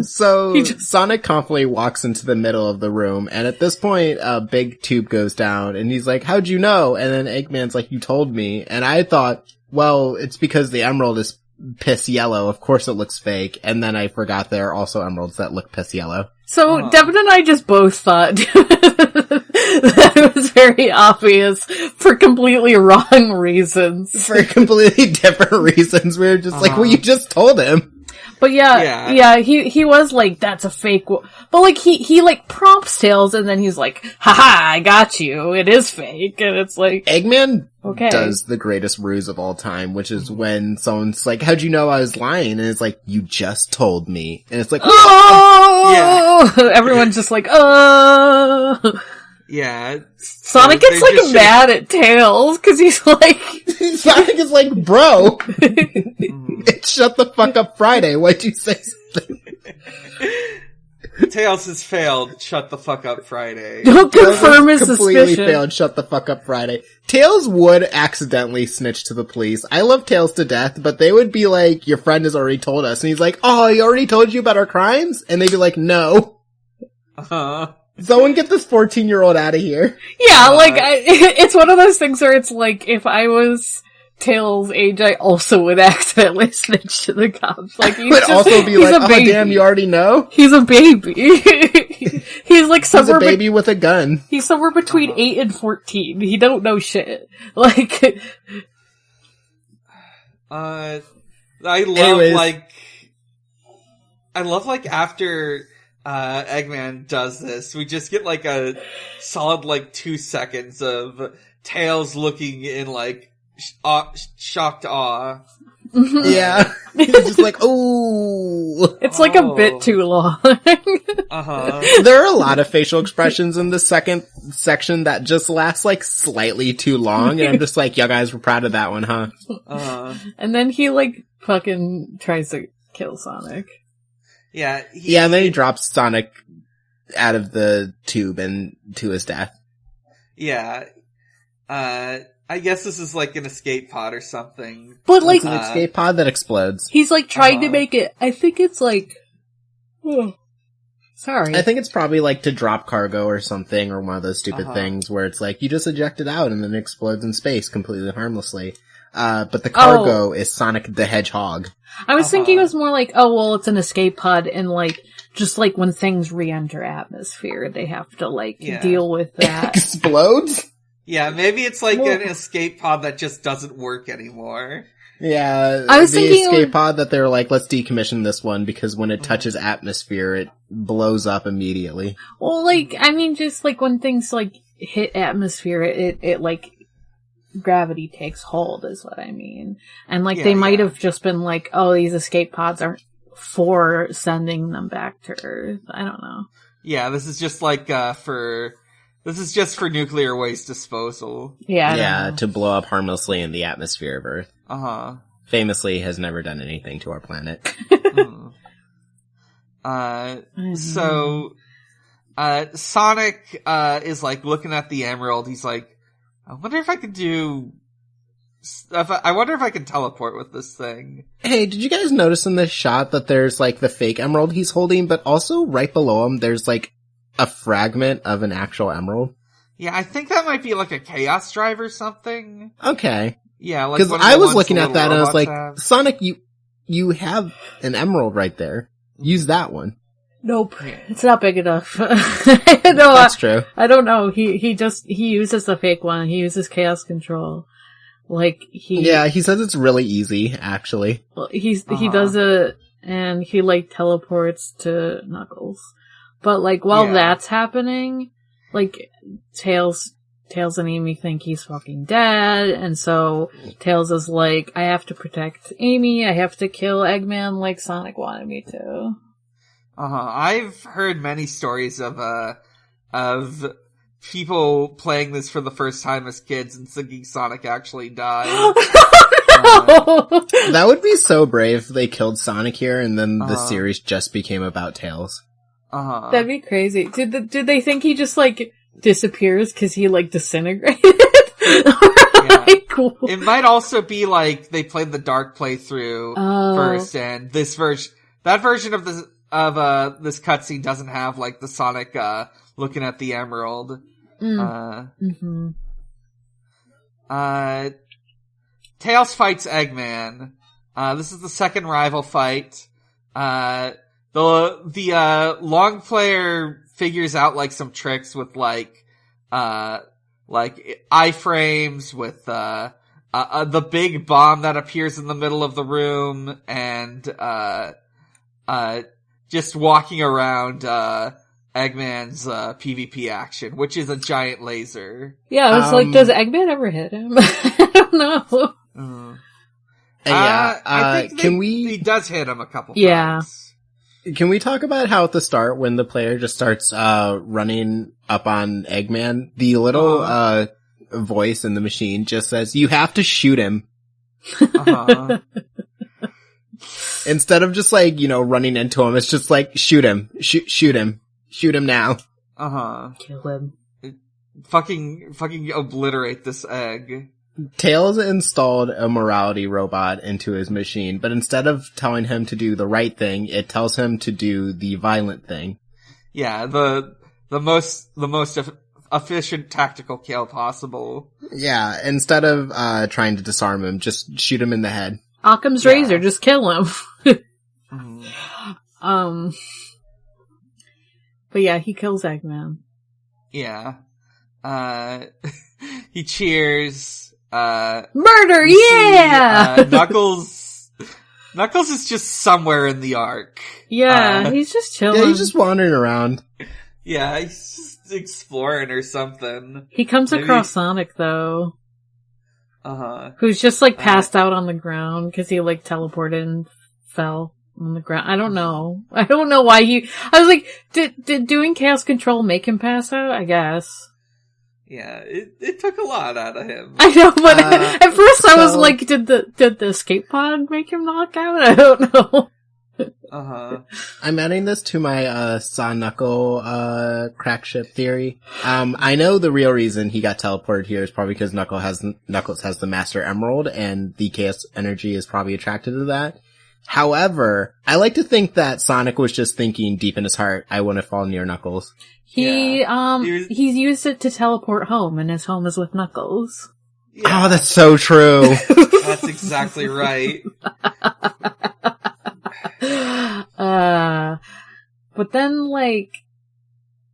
So, Sonic confidently walks into the middle of the room, and at this point, a big tube goes down, and he's like, how'd you know? And then Eggman's like, you told me. And I thought, well, it's because the emerald is piss yellow. Of course it looks fake. And then I forgot there are also emeralds that look piss yellow. So, Devon and I just both thought that it was very obvious for completely wrong reasons. For completely different reasons. We were just like, well, you just told him. But yeah, he was like, that's a fake but like, he like prompts Tails and then he's like, haha, I got you, it is fake, and it's like... Eggman does the greatest ruse of all time, which is when someone's like, how'd you know I was lying? And it's like, you just told me. And it's like, oh! Yeah. Everyone's just like, oh! Yeah. Sonic gets like mad at Tails, cause he's like... Sonic is like, bro! It's Shut the Fuck Up Friday, why'd you say something? Tails has failed Shut the Fuck Up Friday. Don't confirm his completely suspicion. Failed Shut the Fuck Up Friday. Tails would accidentally snitch to the police. I love Tails to death, but they would be like, your friend has already told us. And he's like, oh, he already told you about our crimes? And they'd be like, no. Someone get this 14-year-old out of here. Yeah, like, it's one of those things where it's like, if I was Tails' age, I also would accidentally snitch to the cops. Like, he's would also be like, oh baby. Damn, you already know? He's a baby. He's like somewhere... He's a baby with a gun. He's somewhere between 8 and 14. He don't know shit. Like... I love like after Eggman does this, we just get like a solid like 2 seconds of Tails looking in like shocked awe. Yeah. He's just like, ooh. It's like a bit too long. There are a lot of facial expressions in the second section that just last like slightly too long, and I'm just like, you guys were proud of that one, huh? And then he like fucking tries to kill Sonic. Yeah. And then he drops Sonic out of the tube and to his death. Yeah. I guess this is like an escape pod or something. But like, it's an escape pod that explodes. He's like trying to make it, I think it's like, sorry. I think it's probably like to drop cargo or something, or one of those stupid things where it's like, you just eject it out and then it explodes in space completely harmlessly. But the cargo is Sonic the Hedgehog. I was thinking it was more like, oh, well, it's an escape pod, and like, just like when things re-enter atmosphere, they have to like deal with that. Explodes? Yeah, maybe it's like an escape pod that just doesn't work anymore. Yeah, I was the thinking escape pod that they're like, let's decommission this one because when it touches atmosphere, it blows up immediately. Well, like, I mean, just like when things like hit atmosphere, it like, gravity takes hold is what I mean. And like, they might have just been like, oh, these escape pods aren't for sending them back to Earth. I don't know. Yeah, this is just like, for This is just for nuclear waste disposal. Yeah. Yeah, to blow up harmlessly in the atmosphere of Earth. Uh-huh. Famously has never done anything to our planet. So, Sonic, is like looking at the emerald. He's like, I wonder if I can teleport with this thing. Hey, did you guys notice in this shot that there's like the fake emerald he's holding, but also right below him there's like a fragment of an actual emerald? Yeah, I think that might be like a Chaos Drive or something. Okay. Yeah, like because I was looking at that and I was like, have. Sonic, you have an emerald right there. Use that one. Nope, it's not big enough. No, That's true. I don't know. He uses the fake one. He uses Chaos Control. Like he says it's really easy, actually. Well, he does it, and he like teleports to Knuckles. But like while that's happening, like Tails and Amy think he's fucking dead, and so Tails is like, I have to protect Amy. I have to kill Eggman like Sonic wanted me to. I've heard many stories of people playing this for the first time as kids and thinking Sonic actually died. That would be so brave if they killed Sonic here and then the series just became about Tails. That'd be crazy. Did they think he just like disappears because he like disintegrated? Like, cool. It might also be like they played the dark playthrough first, and that version of this cutscene doesn't have like the Sonic looking at the emerald. Tails fights Eggman. This is the second rival fight. The long player figures out like some tricks with like iframes with the big bomb that appears in the middle of the room, and just walking around Eggman's PvP action, which is a giant laser. Yeah, I was like, does Eggman ever hit him? I don't know. I think he does hit him a couple times. Can we talk about how at the start, when the player just starts running up on Eggman, the little voice in the machine just says, you have to shoot him. Instead of just like, running into him, it's just like, shoot him. Shoot him. Shoot him now. Kill him. Fucking obliterate this egg. Tails installed a morality robot into his machine, but instead of telling him to do the right thing, it tells him to do the violent thing. Yeah, the most efficient tactical kill possible. Yeah, instead of trying to disarm him, just shoot him in the head. Occam's razor, just kill him. But yeah, he kills Eggman. Yeah. He cheers. Murder, yeah! See, Knuckles is just somewhere in the arc. Yeah, he's just chilling. Yeah, he's just wandering around. Yeah, he's just exploring or something. He comes across Sonic, though. Who's just like passed out on the ground because he like teleported and fell on the ground. I don't know why I was like, did doing Chaos Control make him pass out? I guess. Yeah, it took a lot out of him. I know, but at first I was like, did the escape pod make him knock out? I don't know. I'm adding this to my Saw Knuckle crack ship theory. I know the real reason he got teleported here is probably because Knuckles has the Master Emerald, and the Chaos Energy is probably attracted to that. However, I like to think that Sonic was just thinking deep in his heart, I want to fall near Knuckles. He's used it to teleport home, and his home is with Knuckles. Yeah. Oh, that's so true. That's exactly right. But then, like,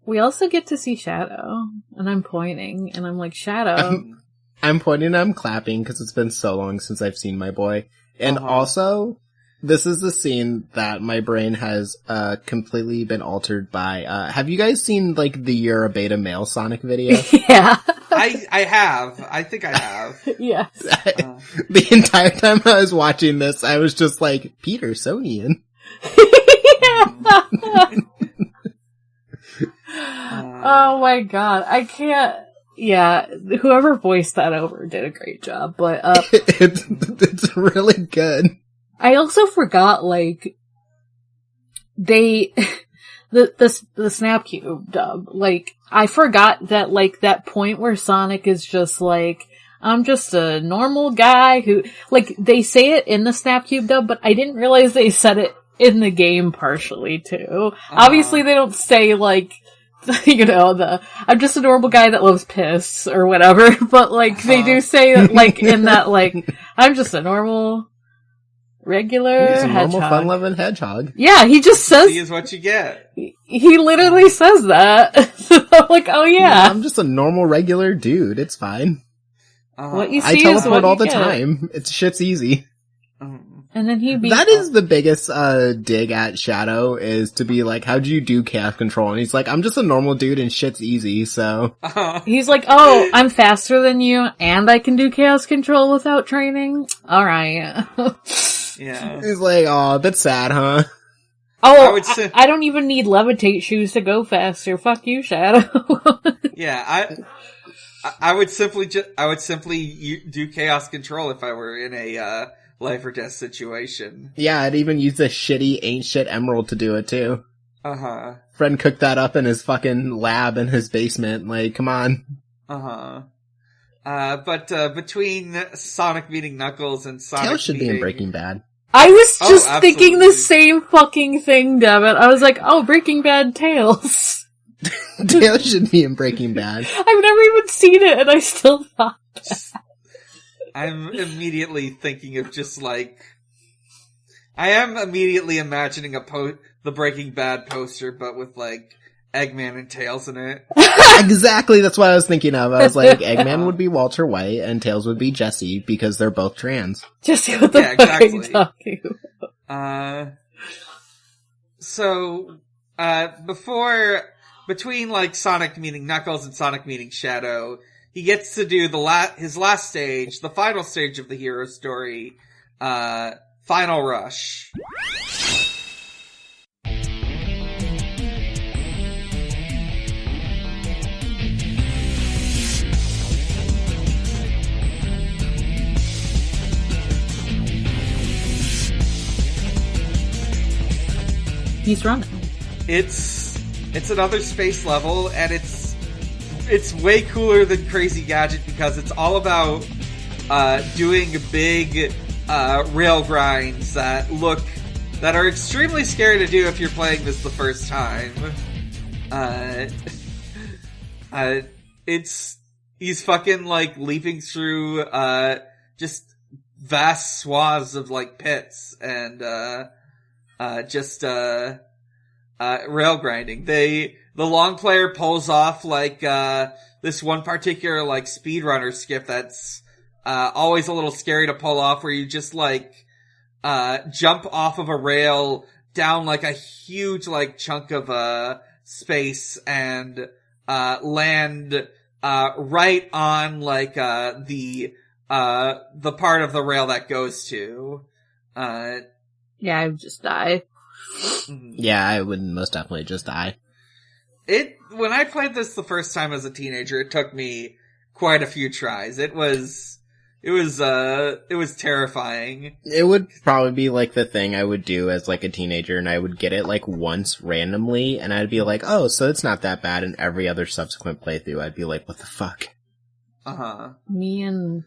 we also get to see Shadow, and I'm pointing, and I'm like, Shadow. I'm pointing and I'm clapping, because it's been so long since I've seen my boy. And also, this is the scene that my brain has completely been altered by. Have you guys seen, like, the You're a Beta Male Sonic video? Yeah. I have. I think I have. Yes. The entire time I was watching this, I was just like, Peter Sonian. Oh my god, I can't. Yeah, whoever voiced that over did a great job, but it's really good. I also forgot, like, the Snapcube dub, like, I forgot that, like, that point where Sonic is just like, I'm just a normal guy who, like, they say it in the Snapcube dub, but I didn't realize they said it in the game partially too. Obviously they don't say, like, you know, I'm just a normal guy that loves piss or whatever, but, like, they do say that, like, in that, like, I'm just a normal, regular He's a hedgehog. normal fun-loving hedgehog. Yeah, he just says... See is what you get. He literally says that. I'm like, oh yeah. I'm just a normal, regular dude. It's fine. What you see I is teleport what all you the get. time. Shit's easy. And then he beats... That is the biggest dig at Shadow, is to be like, how'd you do chaos control? And he's like, I'm just a normal dude and shit's easy, so... He's like, oh, I'm faster than you, and I can do chaos control without training? Alright. Yeah. He's like, oh, that's sad, huh? Oh, I don't even need levitate shoes to go faster. Fuck you, Shadow. Yeah, I would simply do chaos control if I were in a, life or death situation. Yeah, I'd even use the shitty ain't shit emerald to do it too. Uh-huh. Friend cooked that up in his fucking lab in his basement. Like, come on. Uh-huh. But between Sonic meeting Knuckles and Sonic Tails should be in Breaking Bad. I was just thinking absolutely. the same fucking thing, Devon. I was like, oh, Breaking Bad Tails. Tails should be in Breaking Bad. I've never even seen it, and I still thought that. I'm immediately thinking of just like... I am immediately imagining the Breaking Bad poster, but with like Eggman and Tails in it. Exactly, that's what I was thinking of. I was like, Eggman would be Walter White and Tails would be Jesse because they're both trans. Jesse, what the fuck are you talking about? So, between like Sonic meeting Knuckles and Sonic meeting Shadow, he gets to do his last stage, the final stage of the hero story, Final Rush. He's running. It's another space level, and it's way cooler than Crazy Gadget because it's all about doing big rail grinds that are extremely scary to do if you're playing this the first time. He's fucking like leaping through just vast swaths of like pits and rail grinding. The long player pulls off like this one particular like speedrunner skip that's always a little scary to pull off, where you just like jump off of a rail down like a huge like chunk of space and land right on like the part of the rail that goes to yeah, I would just die. Yeah, I would most definitely just die. When I played this the first time as a teenager, it took me quite a few tries. It was terrifying. It would probably be like the thing I would do as like a teenager, and I would get it like once randomly, and I'd be like, oh, so it's not that bad, and every other subsequent playthrough I'd be like, what the fuck? Uh-huh. Me and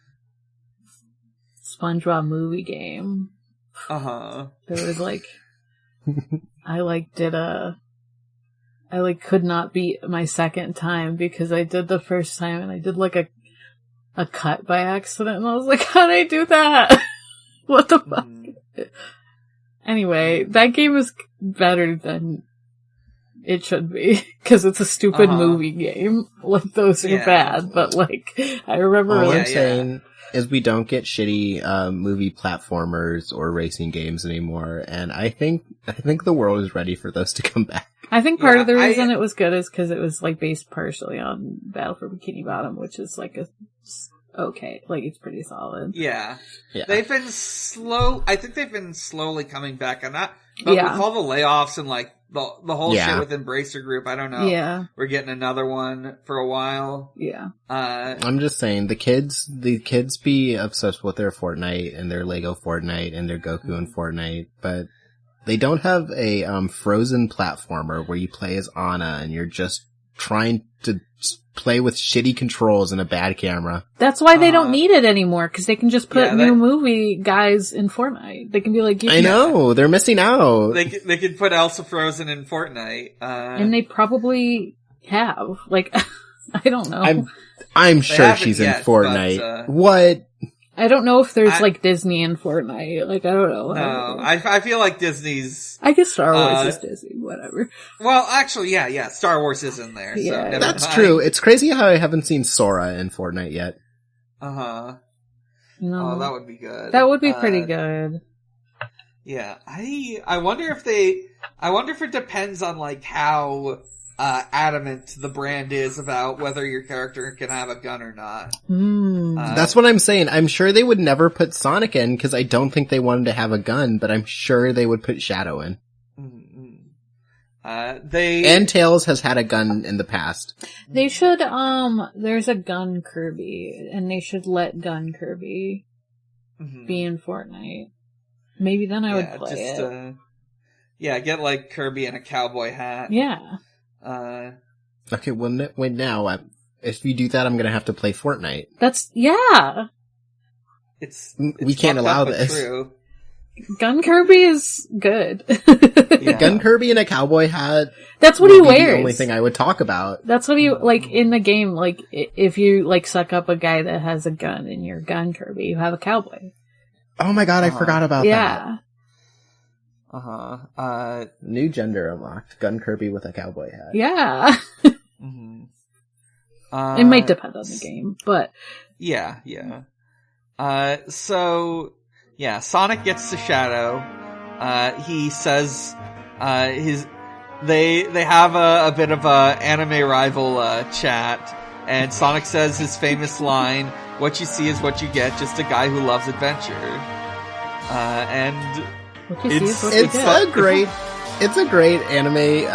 SpongeBob movie game. Uh-huh. There was like, I could not beat my second time because I did the first time and I did like a cut by accident, and I was like, how did I do that? What the fuck? Anyway, that game is better than it should be, because it's a stupid movie game. Like, those are bad, but like, I remember All I'm saying is we don't get shitty movie platformers or racing games anymore, and I think the world is ready for those to come back. I think part of the reason it was good is because it was like based partially on Battle for Bikini Bottom, which is like it's pretty solid. Yeah. Yeah. They've been slow. I think they've been slowly coming back on that. But with all the layoffs and like the whole shit with Embracer Group. I don't know. Yeah. We're getting another one for a while. Yeah. I'm just saying, the kids be obsessed with their Fortnite and their Lego Fortnite and their Goku and Fortnite, but they don't have a frozen platformer where you play as Anna and you're just trying to play with shitty controls and a bad camera. That's why they don't need it anymore, because they can just put new movie guys in Fortnite. They can be like, I know, they're missing out. They could put Elsa Frozen in Fortnite. And they probably have. Like, I don't know. I'm sure she's in Fortnite. But, what? I don't know if there's like Disney in Fortnite. Like, I don't know. No, I feel like Disney's. I guess Star Wars is Disney. Whatever. Well, actually, yeah. Star Wars is in there. Yeah, so that's true. It's crazy how I haven't seen Sora in Fortnite yet. No. Oh, that would be good. That would be pretty good. Yeah, I wonder if it depends on like how adamant the brand is about whether your character can have a gun or not. That's what I'm saying. I'm sure they would never put Sonic in because I don't think they wanted to have a gun, but I'm sure they would put Shadow in. And Tails has had a gun in the past. They should, there's a Gun Kirby, and they should let Gun Kirby be in Fortnite. Maybe then I would play it. Get like Kirby in a cowboy hat. Yeah. Okay, wait now, if you do that, I'm gonna have to play Fortnite. It's we can't allow this. True. Gun Kirby is good. Gun Kirby in a cowboy hat. That's what he wears. The only thing I would talk about. That's what he, like, in the game, like, if you, like, suck up a guy that has a gun in your Gun Kirby, you have a cowboy. Oh my god, I forgot about that. New gender unlocked. Gun Kirby with a cowboy hat. Yeah. It might depend on the game, but. Yeah. Sonic gets to Shadow. He says, they have a bit of a anime rival, chat, and Sonic says his famous line, "What you see is what you get, just a guy who loves adventure." And it's a great anime,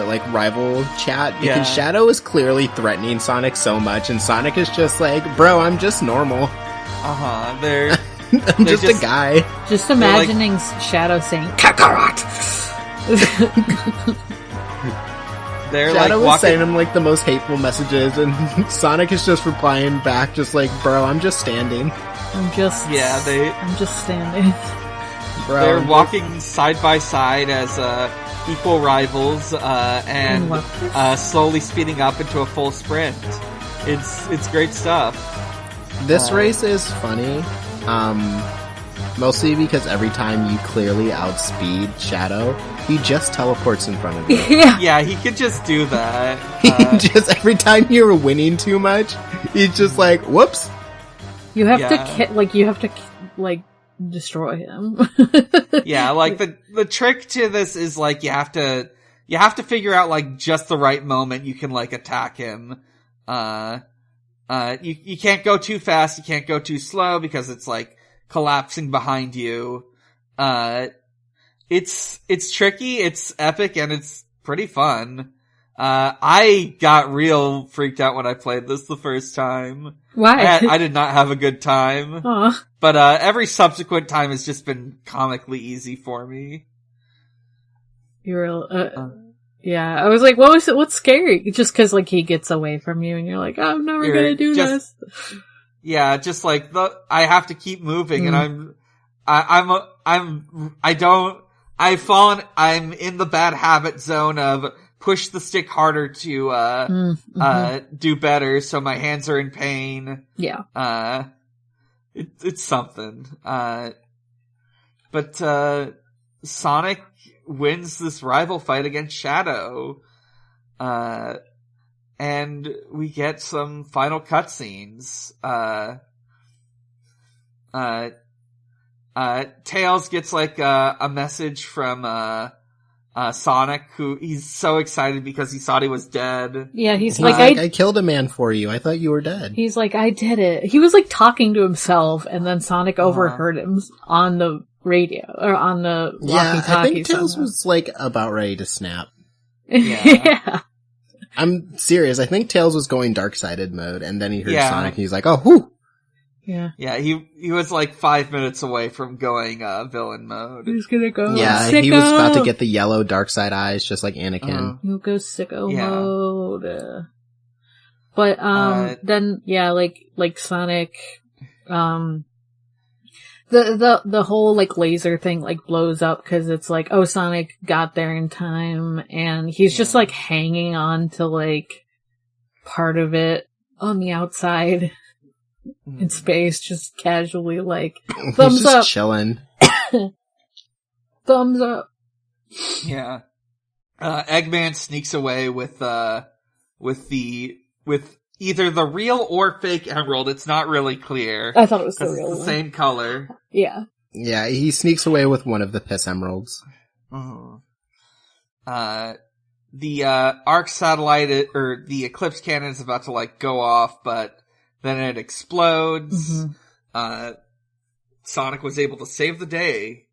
like rival chat, because Shadow is clearly threatening Sonic so much, and Sonic is just like, bro, I'm just normal. I'm just a guy. Just imagining Shadow saying, Kakarot! Shadow is saying him like the most hateful messages, and Sonic is just replying back, just like, bro, I'm just standing. I'm just standing. Bro, they're walking side by side as equal rivals, and slowly speeding up into a full sprint. It's great stuff. This race is funny. Mostly because every time you clearly outspeed Shadow, he just teleports in front of you. Yeah, he could just do that. Every time you're winning too much, he's just like, whoops. You have to destroy him. Yeah, like the trick to this is like you have to figure out like just the right moment you can like attack him. You can't go too fast, you can't go too slow because it's like collapsing behind you. It's tricky, it's epic, and it's pretty fun. I got real freaked out when I played this the first time. Why? I did not have a good time. Aww. But every subsequent time has just been comically easy for me. Yeah, I was like, what's scary? Just cause like he gets away from you and you're like, I'm never gonna do this. Yeah, just like I have to keep moving and I'm in the bad habit zone of push the stick harder to, do better. So my hands are in pain. Yeah. It's something. But Sonic wins this rival fight against Shadow. And we get some final cutscenes. Tails gets like a message from Sonic, who he's so excited because he thought he was dead. Yeah, he's like, I killed a man for you. I thought you were dead. He's like, I did it. He was like talking to himself, and then Sonic overheard him on the radio, or on the walkie-talkie. Yeah, I think Tails somehow. was, like, about ready to snap. Yeah. I'm serious. I think Tails was going dark-sided mode, and then he heard Yeah. Sonic, and he's like, oh, whew! Yeah. Yeah, he was like 5 minutes away from going villain mode. He's gonna go Yeah, sicko! he was about to get the yellow dark side eyes, just like Anakin. He'll go sicko Yeah. mode. But, then, yeah, like Sonic, the whole, like, laser thing, like, blows up, cause it's like, oh, Sonic got there in time, and he's just, like, hanging on to, like, part of it on the outside in space, just casually, like, thumbs He's just up, chilling. thumbs up. Yeah. Eggman sneaks away with either the real or fake emerald. It's not really clear. I thought it was the 'Cause real it's the one. same color. Yeah. Yeah, he sneaks away with one of the piss emeralds. The arc satellite, or the eclipse cannon is about to, like, go off, but then it explodes. Sonic was able to save the day.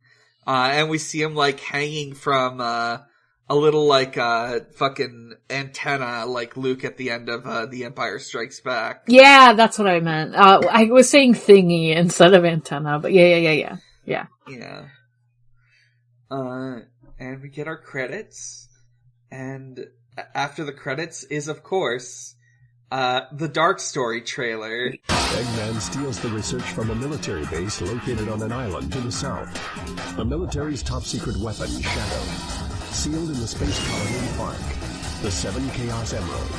And we see him, like, hanging from, a little, like, fucking antenna, like Luke at the end of, The Empire Strikes Back. Yeah, that's what I meant. I was saying thingy instead of antenna, but yeah. Yeah. And we get our credits. And after the credits is, of course, the Dark Story trailer. Eggman steals the research from a military base located on an island to the south. The military's top-secret weapon, Shadow, sealed in the space colony Park, the 7 Chaos Emerald.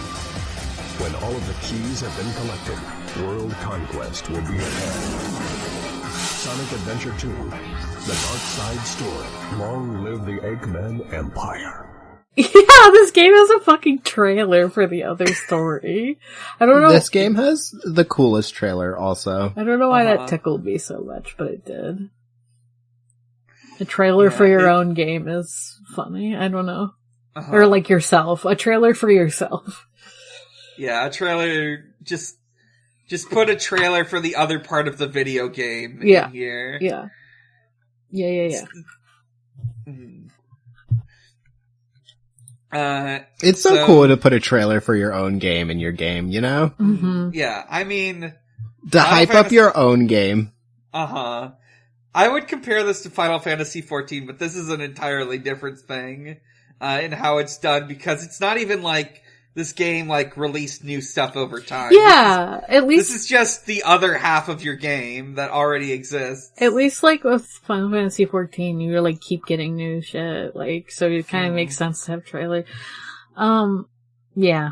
When all of the keys have been collected, world conquest will be ahead. Sonic Adventure 2, The Dark Side Story. Long live the Eggman Empire. Yeah, this game has a fucking trailer for the other story. I don't know. This game has the coolest trailer also. I don't know why that tickled me so much, but it did. A trailer for your own game is funny. I don't know. Or like yourself. A trailer for yourself. Yeah, a trailer, just put a trailer for the other part of the video game in here. Yeah. It's so cool to put a trailer for your own game in your game, you know? Mm-hmm. Yeah, I mean, to hype up your own game. I would compare this to Final Fantasy XIV, but this is an entirely different thing, in how it's done, because it's not even like this game, like, released new stuff over time. Yeah, at least... This is just the other half of your game that already exists. At least, like, with Final Fantasy XIV, you, like, keep getting new shit, like, so it kind of makes sense to have trailer. Yeah.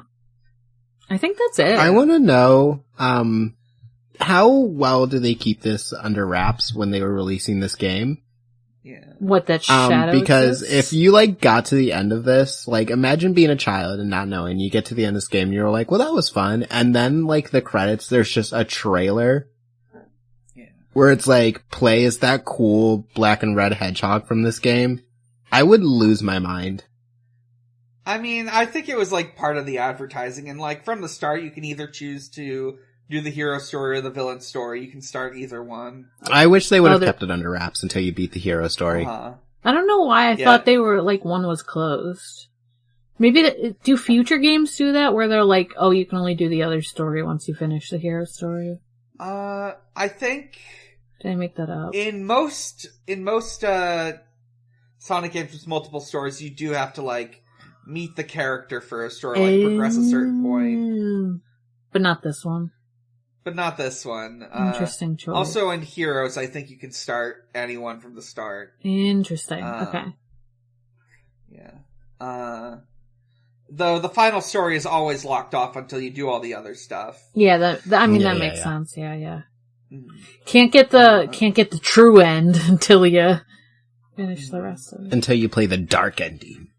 I think that's it. I want to know, how well do they keep this under wraps when they were releasing this game? Yeah. What, that shadow because exists? if you, like, got to the end of this, like, imagine being a child and not knowing, you get to the end of this game and you're like, well, that was fun, and then, like, the credits, there's just a trailer where it's like, play as that cool black and red hedgehog from this game. I would lose my mind. I mean, I think it was, like, part of the advertising, and, like, from the start, you can either choose to do the hero story or the villain story. You can start either one. I wish they would have kept it under wraps until you beat the hero story. I don't know why I thought they were, like, one was closed. Maybe, do future games do that, where they're like, oh, you can only do the other story once you finish the hero story? I think... Did I make that up? In most, Sonic games with multiple stories, you do have to, like, meet the character first, or, like, progress a certain point. But not this one. But not this one. Interesting choice. Also in Heroes, I think you can start anyone from the start. Interesting. Okay. Yeah. Though the final story is always locked off until you do all the other stuff. Yeah, that makes sense. Yeah. Can't get the true end until you finish the rest of it. Until you play the dark ending.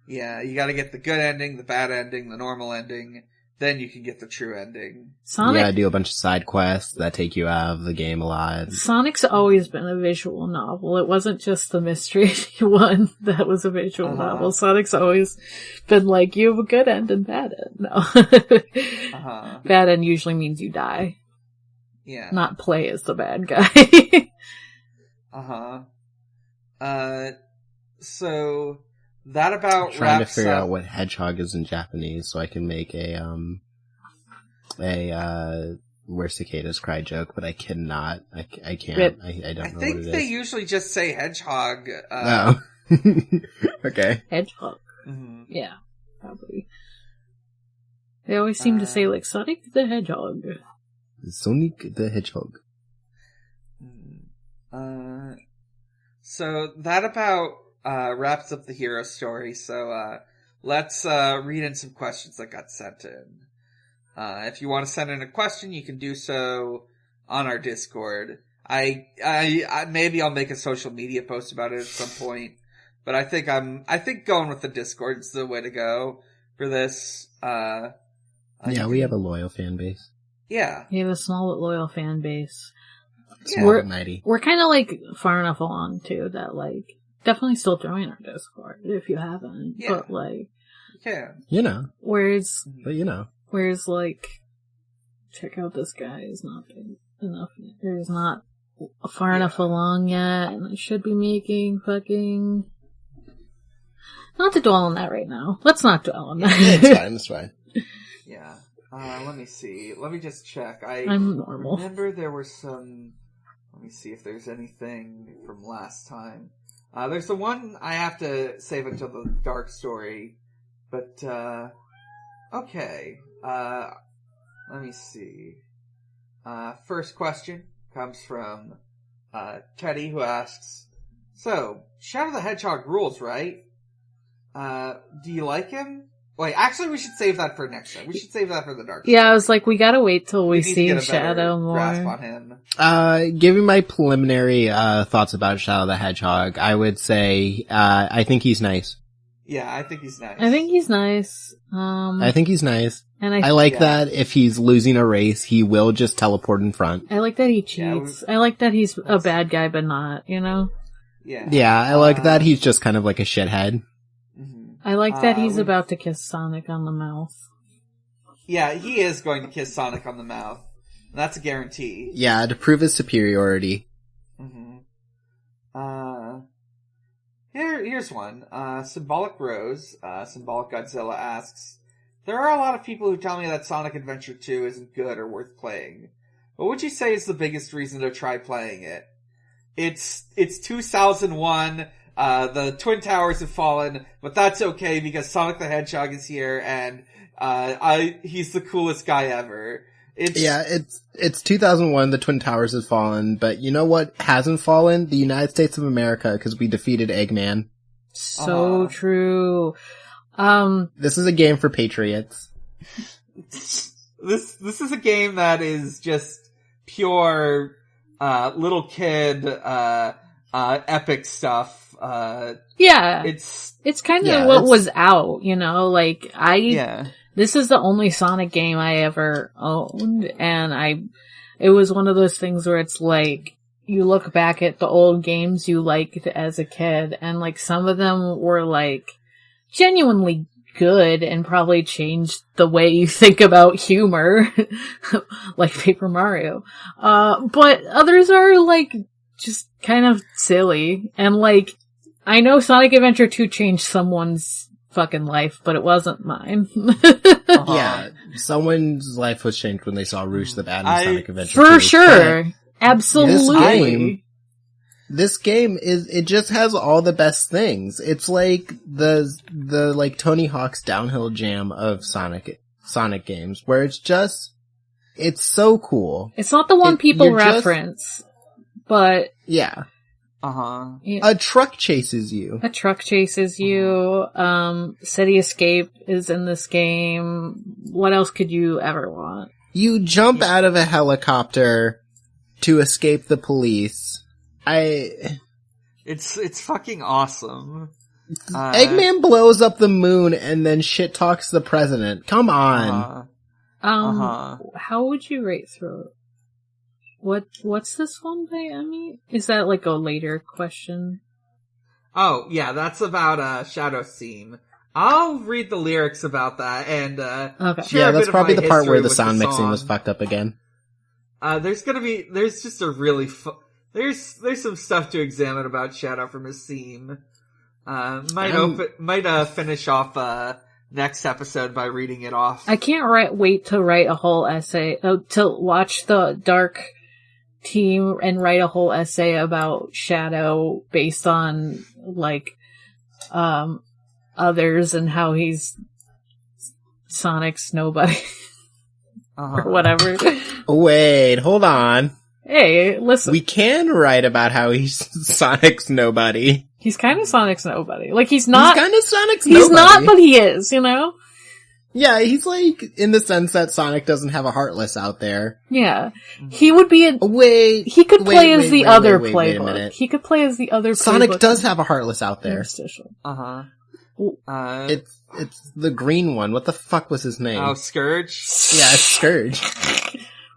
Yeah, you gotta get the good ending, the bad ending, the normal ending. Then you can get the true ending. You gotta do a bunch of side quests that take you out of the game alive. Sonic's always been a visual novel. It wasn't just the mystery one that was a visual novel. Sonic's always been like, you have a good end and bad end. No. Bad end usually means you die. Yeah. Not play as the bad guy. So that about I'm trying to wraps figure up. out what hedgehog is in Japanese so I can make a where cicadas cry joke, but I cannot. I can't. I don't know I think what it they is. usually just say hedgehog. Oh. Okay. Hedgehog. Mhm. Yeah, probably. They always seem to say, like, Sonic the Hedgehog. Sonic the Hedgehog. So that about wraps up the hero story. So let's read in some questions that got sent in. If you want to send in a question, you can do so on our Discord. I maybe I'll make a social media post about it at some point, but I think going with the Discord is the way to go for this. Yeah, we have a loyal fan base. Yeah. We have a small but loyal fan base. Small but mighty. We're kind of, like, far enough along, too, that, like, definitely still join our Discord if you haven't. Yeah. But, like... Yeah. You know. Whereas, like, check out this guy is not big enough. He's not far enough along yet, and I should be making fucking... Not to dwell on that right now. Let's not dwell on that. It's fine. Yeah. Let me see. Let me just check. I'm normal. Remember there were some... Let me see if there's anything from last time. There's the one I have to save until the dark story. But, okay. Let me see. First question comes from Teddy, who asks, so, Shadow the Hedgehog rules, right? Do you like him? Wait, actually we should save that for next time. We should save that for the dark story. Yeah, I was like, we gotta wait till we need to see get a Shadow better more. grasp on him. Giving my preliminary thoughts about Shadow the Hedgehog, I would say I think he's nice. Yeah, I think he's nice. I think he's nice. I think he's nice. And I like that if he's losing a race, he will just teleport in front. I like that he cheats. I like that he's a bad guy, but not, you know? Yeah. Yeah, I like that he's just kind of like a shithead. I like that he's about to kiss Sonic on the mouth. Yeah, he is going to kiss Sonic on the mouth. That's a guarantee. Yeah, to prove his superiority. Here's one. Symbolic Rose, Symbolic Godzilla asks, there are a lot of people who tell me that Sonic Adventure 2 isn't good or worth playing. What would you say is the biggest reason to try playing it? It's 2001, the Twin Towers have fallen, but that's okay because Sonic the Hedgehog is here and, he's the coolest guy ever. It's 2001, the Twin Towers have fallen, but you know what hasn't fallen? The United States of America, because we defeated Eggman. So true. This is a game for patriots. This is a game that is just pure, little kid, epic stuff. Yeah. It's kind of what was out, you know, like, this is the only Sonic game I ever owned, and it was one of those things where it's like, you look back at the old games you liked as a kid, and like, some of them were like, genuinely good, and probably changed the way you think about humor, like Paper Mario. But others are like, just kind of silly, and like, I know Sonic Adventure 2 changed someone's fucking life, but it wasn't mine. Yeah, someone's life was changed when they saw Rouge the Bad in Sonic Adventure 2. For sure. Absolutely. This game it just has all the best things. It's like the like Tony Hawk's downhill jam of Sonic games, where it's so cool. It's not the one people reference, but yeah. Yeah. A truck chases you. City Escape is in this game. What else could you ever want? You jump out of a helicopter to escape the police. It's fucking awesome. Eggman blows up the moon and then shit talks the president. Come on. How would you rate through it? What's this one by Emmy? Is that like a later question? Oh, yeah, that's about Shadow Scene. I'll read the lyrics about that and okay. Yeah, that's probably the part where the sound mixing was fucked up again. There's just a really There's some stuff to examine about Shadow from his theme. Might finish off next episode by reading it off. I can't wait to write a whole essay, to watch the Dark team and write a whole essay about Shadow based on, like, others and how he's Sonic's nobody. Or whatever. Wait, hold on. Hey, listen. We can write about how he's Sonic's nobody. He's kind of Sonic's nobody. Like, he's not. He's kind of Sonic's nobody. He's not, but he is, you know? Yeah, he's like, in the sense that Sonic doesn't have a Heartless out there. Yeah. He would be he could play as the other playbook. He could play as the other playbook. Sonic does have a Heartless out there. It's the green one. What the fuck was his name? Oh, Scourge? Yeah, it's Scourge.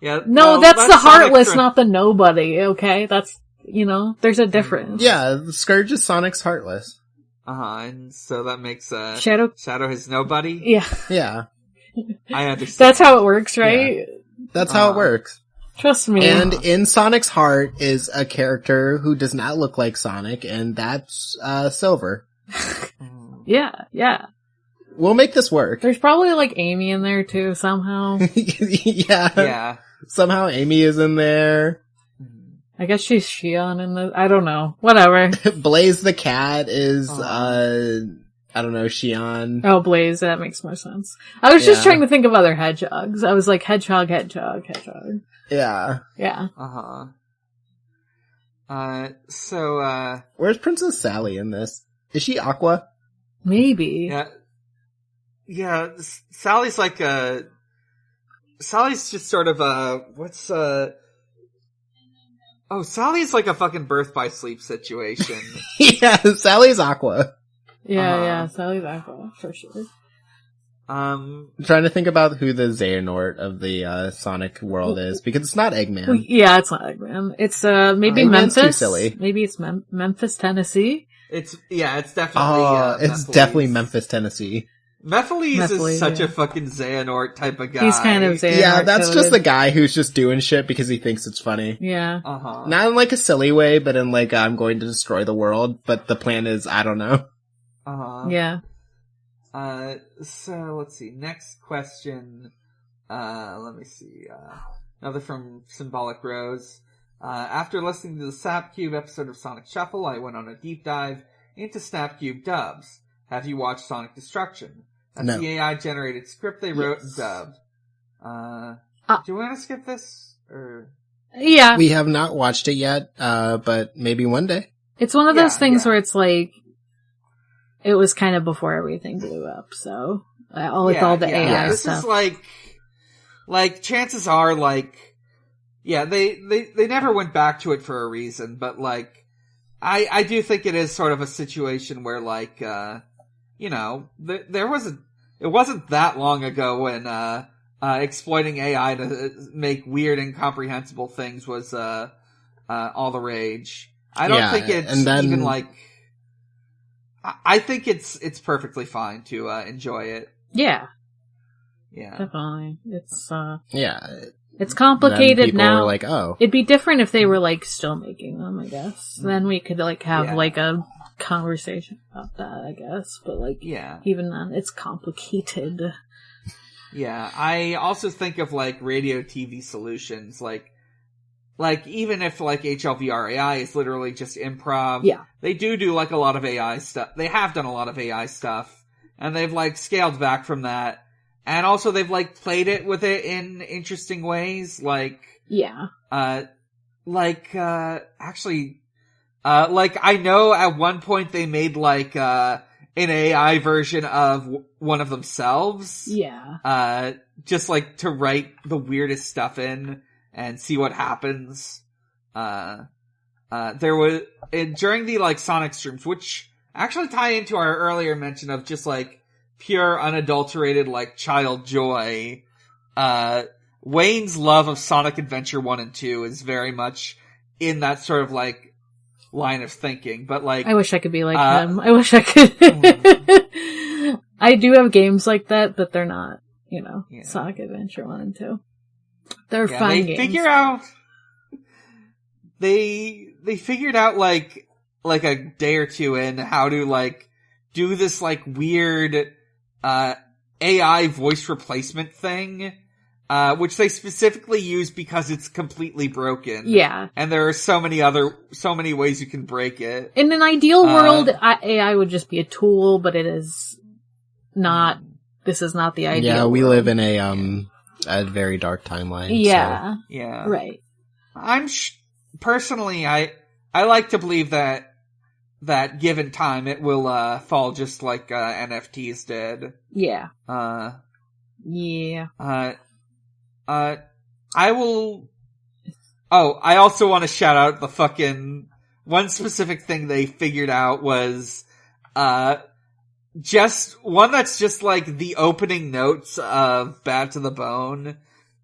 Yeah. No, that's the Heartless, not the nobody, okay? That's, you know, there's a difference. Yeah, Scourge is Sonic's Heartless. And so that makes, Shadow his nobody? Yeah. Yeah. I understand. That's how it works, right? Yeah. That's how it works. Trust me. And in Sonic's heart is a character who does not look like Sonic, and that's, Silver. Yeah. We'll make this work. There's probably, like, Amy in there, too, somehow. Yeah. Somehow Amy is in there. I guess she's Shion in the... I don't know. Whatever. Blaze the cat is, I don't know, Shion. Oh, Blaze, that makes more sense. I was just trying to think of other hedgehogs. I was like, hedgehog. Yeah. Yeah. So, where's Princess Sally in this? Is she Aqua? Maybe. Yeah, Sally's like Sally's just sort of Sally's like a fucking birth by sleep situation. Yeah, Sally's Aqua. Yeah, Sally's Aqua, for sure. I'm trying to think about who the Xehanort of the Sonic world is, because it's not Eggman. Well, yeah, it's not Eggman. It's maybe Eggman's Memphis. too silly. Maybe it's Memphis, Tennessee. It's definitely it's definitely Memphis, Tennessee. Mephiles is such a fucking Xehanort type of guy. He's kind of Xehanort. Yeah, that's just the guy who's just doing shit because he thinks it's funny. Yeah. Not in like a silly way, but in like, I'm going to destroy the world, but the plan is, I don't know. Yeah. So let's see. Next question. Let me see. Another from Symbolic Rose. After listening to the Snapcube episode of Sonic Shuffle, I went on a deep dive into Snapcube dubs. Have you watched Sonic Destruction? That's No. the AI-generated script they wrote and dubbed. Do you want to skip this? Or... Yeah. We have not watched it yet, but maybe one day. It's one of those things where it's like, it was kind of before everything blew up, so, all the AI this stuff. Is like, chances are, like, they never went back to it for a reason, but like, I do think it is sort of a situation where like, you know, it wasn't that long ago when, exploiting AI to make weird, incomprehensible things was, all the rage. I don't think it's even like, I think it's perfectly fine to, enjoy it. Yeah. Yeah. Definitely. It's, it's Then complicated people now. were like, oh. It'd be different if they were like still making them, I guess. Then we could like have like a conversation about that, I guess. But like, even then, it's complicated. Yeah, I also think of like radio TV solutions, like even if like HLVRAI is literally just improv, they do like a lot of AI stuff. They have done a lot of AI stuff, and they've like scaled back from that. And also they've like played it with it in interesting ways, like actually, like I know at one point they made like an AI version of one of themselves. Yeah. Just like to write the weirdest stuff in and see what happens. There was during the like Sonic streams, which actually tie into our earlier mention of just like pure, unadulterated, like, child joy. Wayne's love of Sonic Adventure 1 and 2 is very much in that sort of, like, line of thinking, but, like... I wish I could be like him. I wish I could... I do have games like that, but they're not, you know, Sonic Adventure 1 and 2. They're fun games. they figured out like a day or two in how to like do this like weird AI voice replacement thing, which they specifically use because it's completely broken. Yeah. And there are so many ways you can break it. In an ideal world, AI would just be a tool, but it is not. This is not the ideal. Yeah, we world. live in a very dark timeline. Yeah. So. Yeah. Right. I'm personally, I like to believe that given time, it will fall just like NFTs did. Yeah. Yeah. I will. Oh, I also want to shout out the fucking one specific thing they figured out was just one that's just like the opening notes of Bad to the Bone.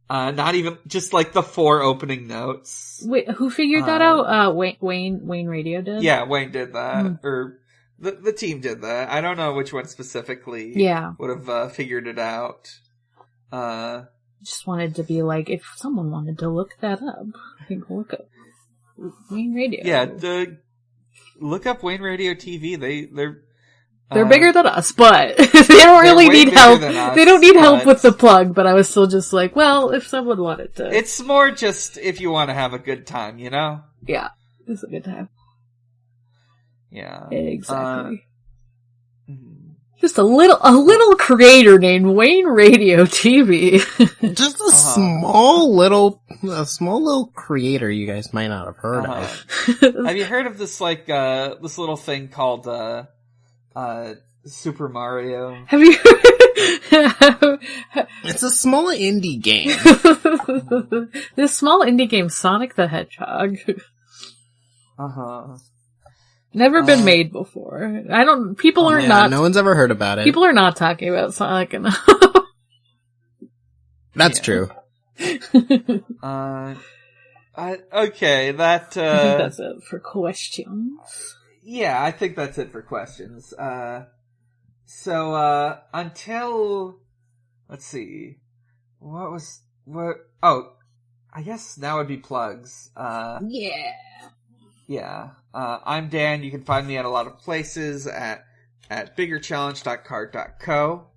Not even just like the 4 opening notes. Wait, who figured that out? Wayne Radio did? Yeah, Wayne did that. Or the team did that. I don't know which one specifically would have figured it out. Just wanted to be like, if someone wanted to look that up, I think look up Wayne Radio. Yeah, look up Wayne Radio TV. They're bigger than us, but they don't really need help. They don't need help with the plug, but I was still just like, well, if someone wanted to. It's more just if you want to have a good time, you know? Yeah, it's a good time. Yeah. Exactly. Just a little creator named Wayne Radio TV. Just a small little creator you guys might not have heard of. Have you heard of this like this little thing called Super Mario? Have you? It's a small indie game. This small indie game, Sonic the Hedgehog. Never been made before. People are not. No one's ever heard about it. People are not talking about Sonic enough. That's true. Okay, that, I think that's it for questions. Yeah, I think that's it for questions. So, until, let's see, oh, I guess now would be plugs. Yeah. I'm Dan. You can find me at a lot of places at biggerchallenge.card.co.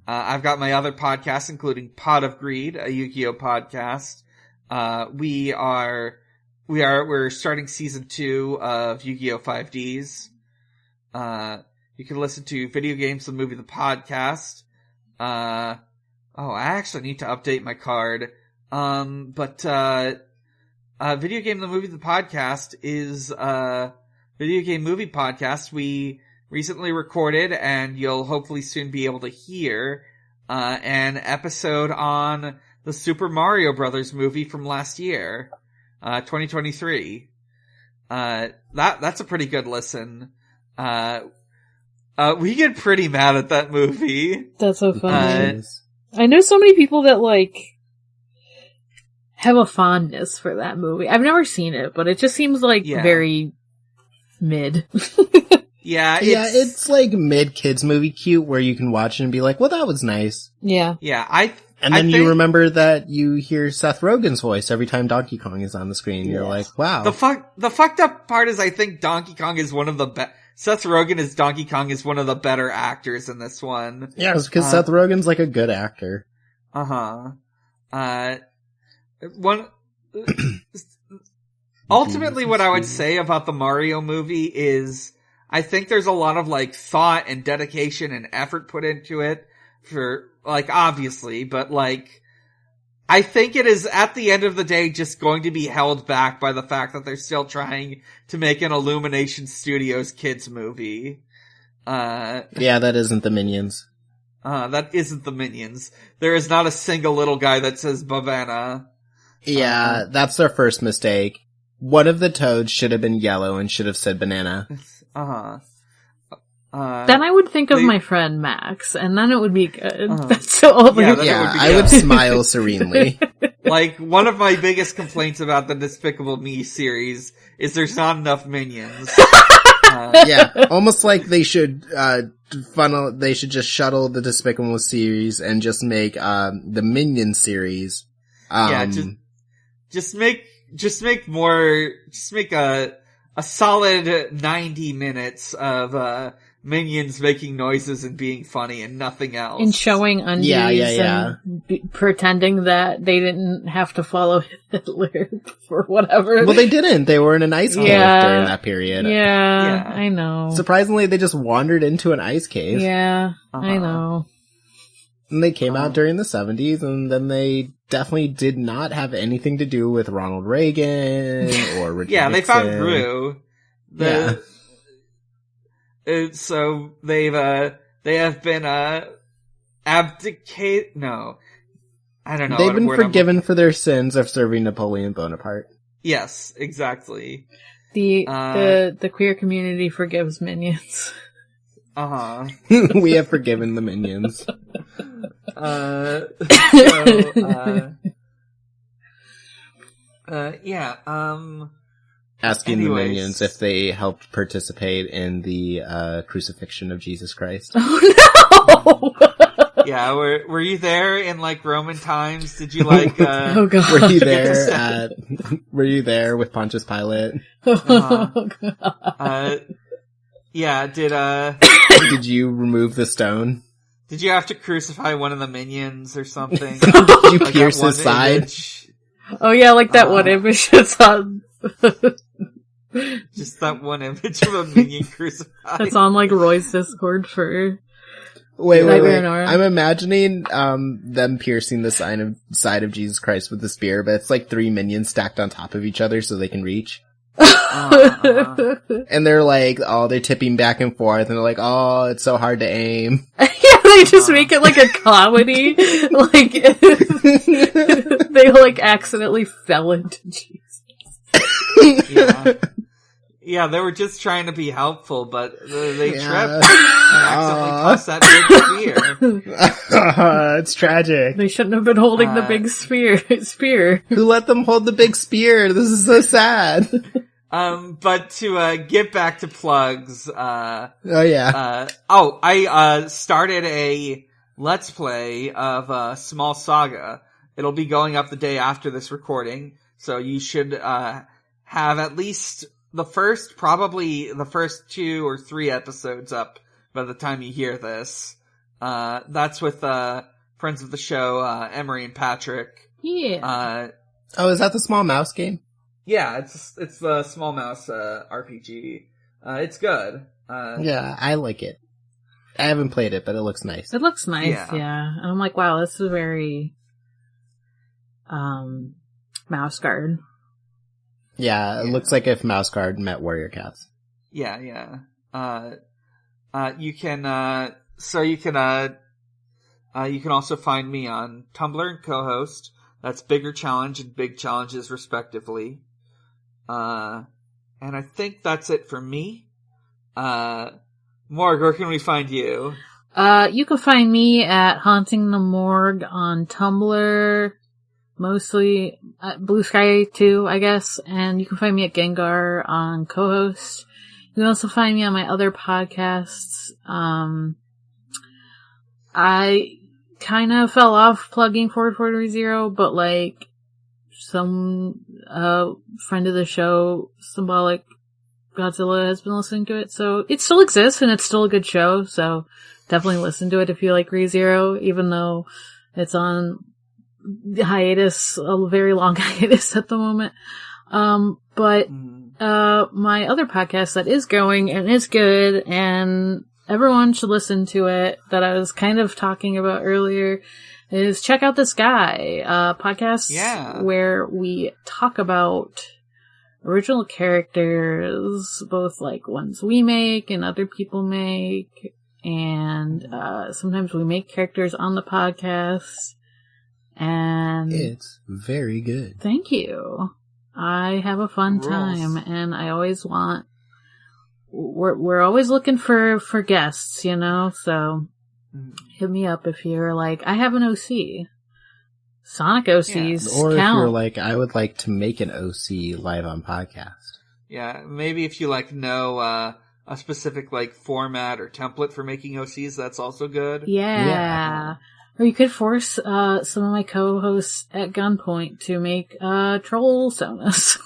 I've got my other podcasts, including Pot of Greed, a Yu-Gi-Oh podcast. We're starting season 2 of Yu-Gi-Oh 5Ds. You can listen to Video Games, the Movie, the Podcast. I actually need to update my card. Video Game, the Movie, the Podcast is a video game movie podcast we recently recorded, and you'll hopefully soon be able to hear an episode on the Super Mario Brothers movie from last year, 2023. That's a pretty good listen. We get pretty mad at that movie. That's so funny. I know so many people that have a fondness for that movie. I've never seen it, but it just seems very mid. Yeah, it's like mid kids movie cute where you can watch it and be like, well, that was nice. Yeah. Yeah, you remember that you hear Seth Rogen's voice every time Donkey Kong is on the screen. You're like, wow. The fucked up part is I think Donkey Kong is one of the Seth Rogen as Donkey Kong is one of the better actors in this one. Yeah, it's because Seth Rogen's like a good actor. Ultimately what I would say about the Mario movie is I think there's a lot of thought and dedication and effort put into it for obviously, but I think it is at the end of the day just going to be held back by the fact that they're still trying to make an Illumination Studios kids movie. Yeah, that isn't the Minions. That isn't the Minions. There is not a single little guy that says Bavana. Yeah, that's their first mistake. One of the toads should have been yellow and should have said banana. Then I would think of my friend Max, and then it would be good. That's so old. I would smile serenely. One of my biggest complaints about the Despicable Me series is there's not enough Minions. Almost like they should just shuttle the Despicable series and just make the Minion series Just make a solid 90 minutes of, minions making noises and being funny and nothing else. And showing undies and pretending that they didn't have to follow Hitler for whatever. Well, they didn't. They were in an ice cave during that period. Yeah, I know. Surprisingly, they just wandered into an ice cave. Yeah, I know. And they came out during the 70s, and then they definitely did not have anything to do with Ronald Reagan or Richard Nixon. They found Gru. So they have been, abdicate, no. I don't know. They've been forgiven for their sins of serving Napoleon Bonaparte. Yes, exactly. The queer community forgives minions. We have forgiven the minions. Asking the minions if they helped participate in the crucifixion of Jesus Christ. Oh no! Yeah, were you there in like Roman times? Did you like? Oh god! Were you there with Pontius Pilate? Oh god! Did you remove the stone? Did you have to crucify one of the minions or something? Did you pierce his side? Image? Oh yeah, like that one image that's on. Just that one image of a minion crucified. That's on like Roy's Discord for. Wait. I'm imagining them piercing the side of Jesus Christ with the spear, but it's like 3 minions stacked on top of each other so they can reach. And they're like, they're tipping back and forth, and they're like, it's so hard to aim. Yeah, they just make it like a comedy. Like, they like accidentally fell into Jesus. Yeah, they were just trying to be helpful, but they tripped and accidentally tossed that big spear. It's tragic. They shouldn't have been holding the big spear. Who let them hold the big spear? This is so sad. But to get back to plugs, I started a Let's Play of Small Saga. It'll be going up the day after this recording, so you should have at least probably the first 2 or 3 episodes up by the time you hear this. That's with friends of the show, Emery and Patrick. Yeah. Is that the Small Mouse game? Yeah, it's the Small Mouse RPG. It's good. Yeah, I like it. I haven't played it, but it looks nice. It looks nice, yeah. And I'm like, wow, this is very Mouse Guard. Yeah, it looks like if Mouse Guard met Warrior Cats. Yeah. You can also find me on Tumblr and co-host. That's Bigger Challenge and Big Challenges respectively. And I think that's it for me. Morg, where can we find you? You can find me at Haunting the Morg on Tumblr. Mostly Blue Sky too, I guess, and you can find me at Gengar on co-host. You can also find me on my other podcasts. I kind of fell off plugging Forward 430, but like some friend of the show, Symbolic Godzilla, has been listening to it, so it still exists and it's still a good show. So definitely listen to it if you like ReZero, even though it's on hiatus, a very long hiatus at the moment. But my other podcast that is going and is good and everyone should listen to it, that I was kind of talking about earlier, is Check Out This Guy, podcast where we talk about original characters, both like ones we make and other people make, and sometimes we make characters on the podcast. And it's very good. Thank you. I have a fun time, and I always we're always looking for guests, you know, so hit me up if you're like, I have an OC. Sonic OCs Or count. if you're like, I would like to make an OC live on podcast. Yeah, maybe if you like know a specific like format or template for making OCs, that's also good. Yeah. Or you could force some of my co-hosts at gunpoint to make troll sonas.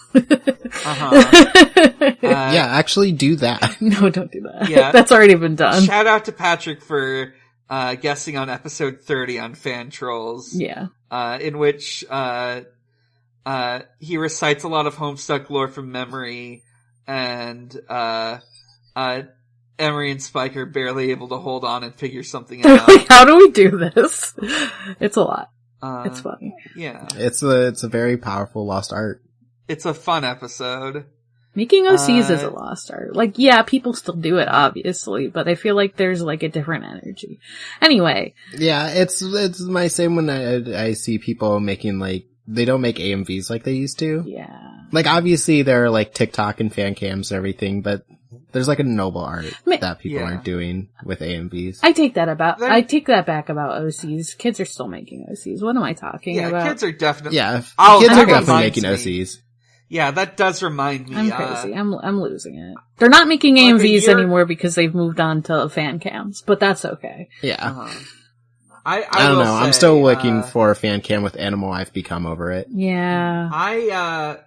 Yeah, actually do that. No, don't do that. Yeah. That's already been done. Shout out to Patrick for guessing on episode 30 on Fan Trolls. Yeah. In which he recites a lot of Homestuck lore from memory, and Emery and Spike are barely able to hold on and figure something out. Like, how do we do this? It's a lot. It's funny. Yeah. It's a very powerful lost art. It's a fun episode. Making OCs is a lost art. Like, yeah, people still do it, obviously, but I feel like there's, like, a different energy. Anyway. Yeah, it's my same when I see people making, like, they don't make AMVs like they used to. Yeah. Like, obviously there are, like, TikTok and fan cams and everything, but there's, like, a noble art that people aren't doing with AMVs. I take that back about OCs. Kids are still making OCs. What am I talking about? Yeah, kids are definitely... Yeah, kids are definitely making OCs. Yeah, that does remind me. I'm crazy. I'm losing it. They're not making AMVs anymore because they've moved on to fan cams, but that's okay. Yeah. I don't know. Say, I'm still looking for a fan cam with Animal. I've become over it. Yeah. I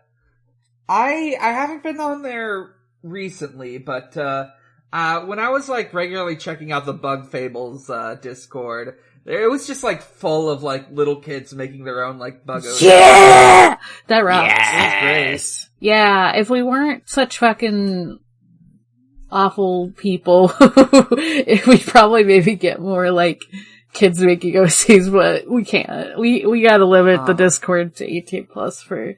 haven't been on there recently, but when I was like regularly checking out the Bug Fables Discord, it was just like full of like little kids making their own like bug OCs. Yeah! That rocks. Yes! Great. Yeah, if we weren't such fucking awful people, we'd probably maybe get more like kids making OCs, but we can't. We gotta limit the Discord to 18 plus for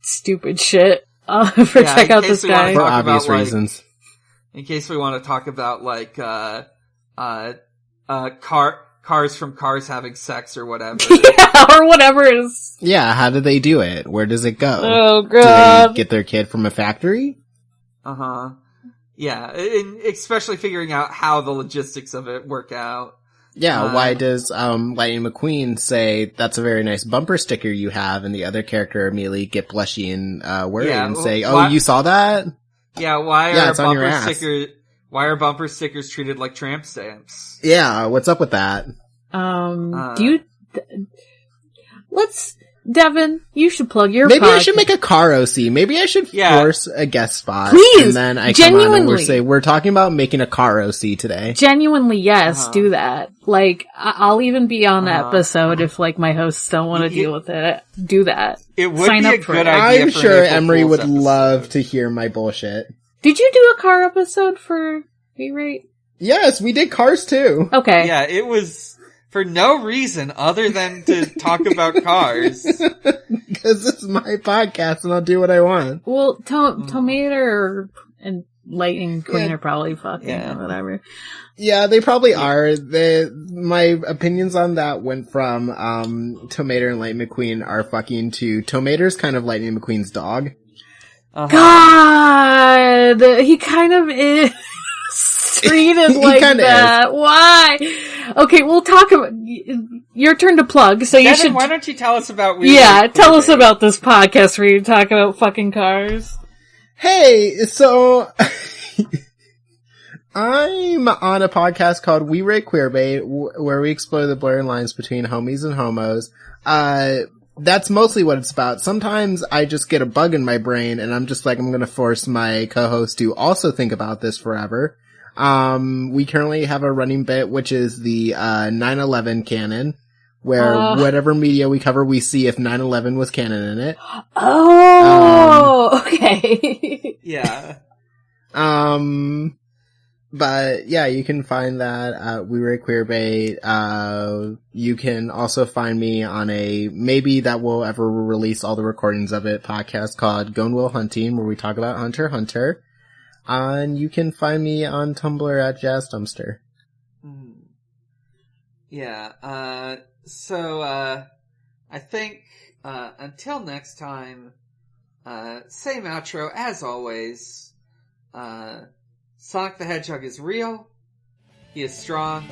stupid shit. Check out this guy. For obvious reasons. In case we want to talk about like, cars from Cars having sex or whatever. Yeah, or whatever is. Yeah, how do they do it? Where does it go? Oh god. Do they get their kid from a factory? Yeah, and especially figuring out how the logistics of it work out. Yeah, why does Lightning McQueen say, that's a very nice bumper sticker you have, and the other character immediately get blushy and worried and say, you saw that? Yeah, why are bumper stickers treated like tramp stamps? Yeah, what's up with that? Devon, you should plug your Maybe podcast. I should make a car OC. Maybe I should force a guest spot. Please! And then I genuinely. come on and we'll say, we're talking about making a car OC today. Genuinely, yes, do that. Like, I'll even be on the episode if, like, my hosts don't want to deal with it. Do that. It would Sign be up a for good it. idea. I'm for sure an April Emery Fool's would episode. love to hear my bullshit. Did you do a car episode for V-Rate? Yes, we did Cars too. Okay. Yeah, it was for no reason other than to talk about cars. Because it's my podcast and I'll do what I want. Well, Tomato and Lightning Queen are probably fucking or whatever. Yeah, they probably are. My opinions on that went from, Tomato and Lightning McQueen are fucking to Tomato's kind of Lightning McQueen's dog. God! He kind of is treated like that. Why? Okay, we'll talk about your turn to plug. So Devin, you should. why don't you tell us about? Tell us about this podcast where you talk about fucking cars. Hey, so I'm on a podcast called We Rate Queerbait, where we explore the blurring lines between homies and homos. That's mostly what it's about. Sometimes I just get a bug in my brain and I'm just like, I'm gonna force my co-host to also think about this forever. We currently have a running bit, which is the 9/11 canon, where whatever media we cover, we see if 9/11 was canon in it. Oh, okay. Yeah. But yeah, you can find that at We Rate Queerbait. You can also find me on a, maybe that will ever release all the recordings of it, podcast called Gone Will Hunting, where we talk about Hunter x Hunter. And you can find me on Tumblr at Jazz Dumpster. Yeah, so, I think, until next time, same outro as always. Sonic the Hedgehog is real, he is strong,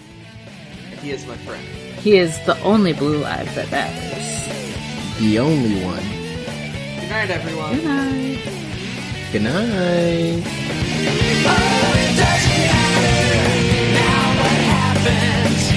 and he is my friend. He is the only blue life that matters. The only one. Good night, everyone. Good night. Good night. Oh, it doesn't matter now what happens.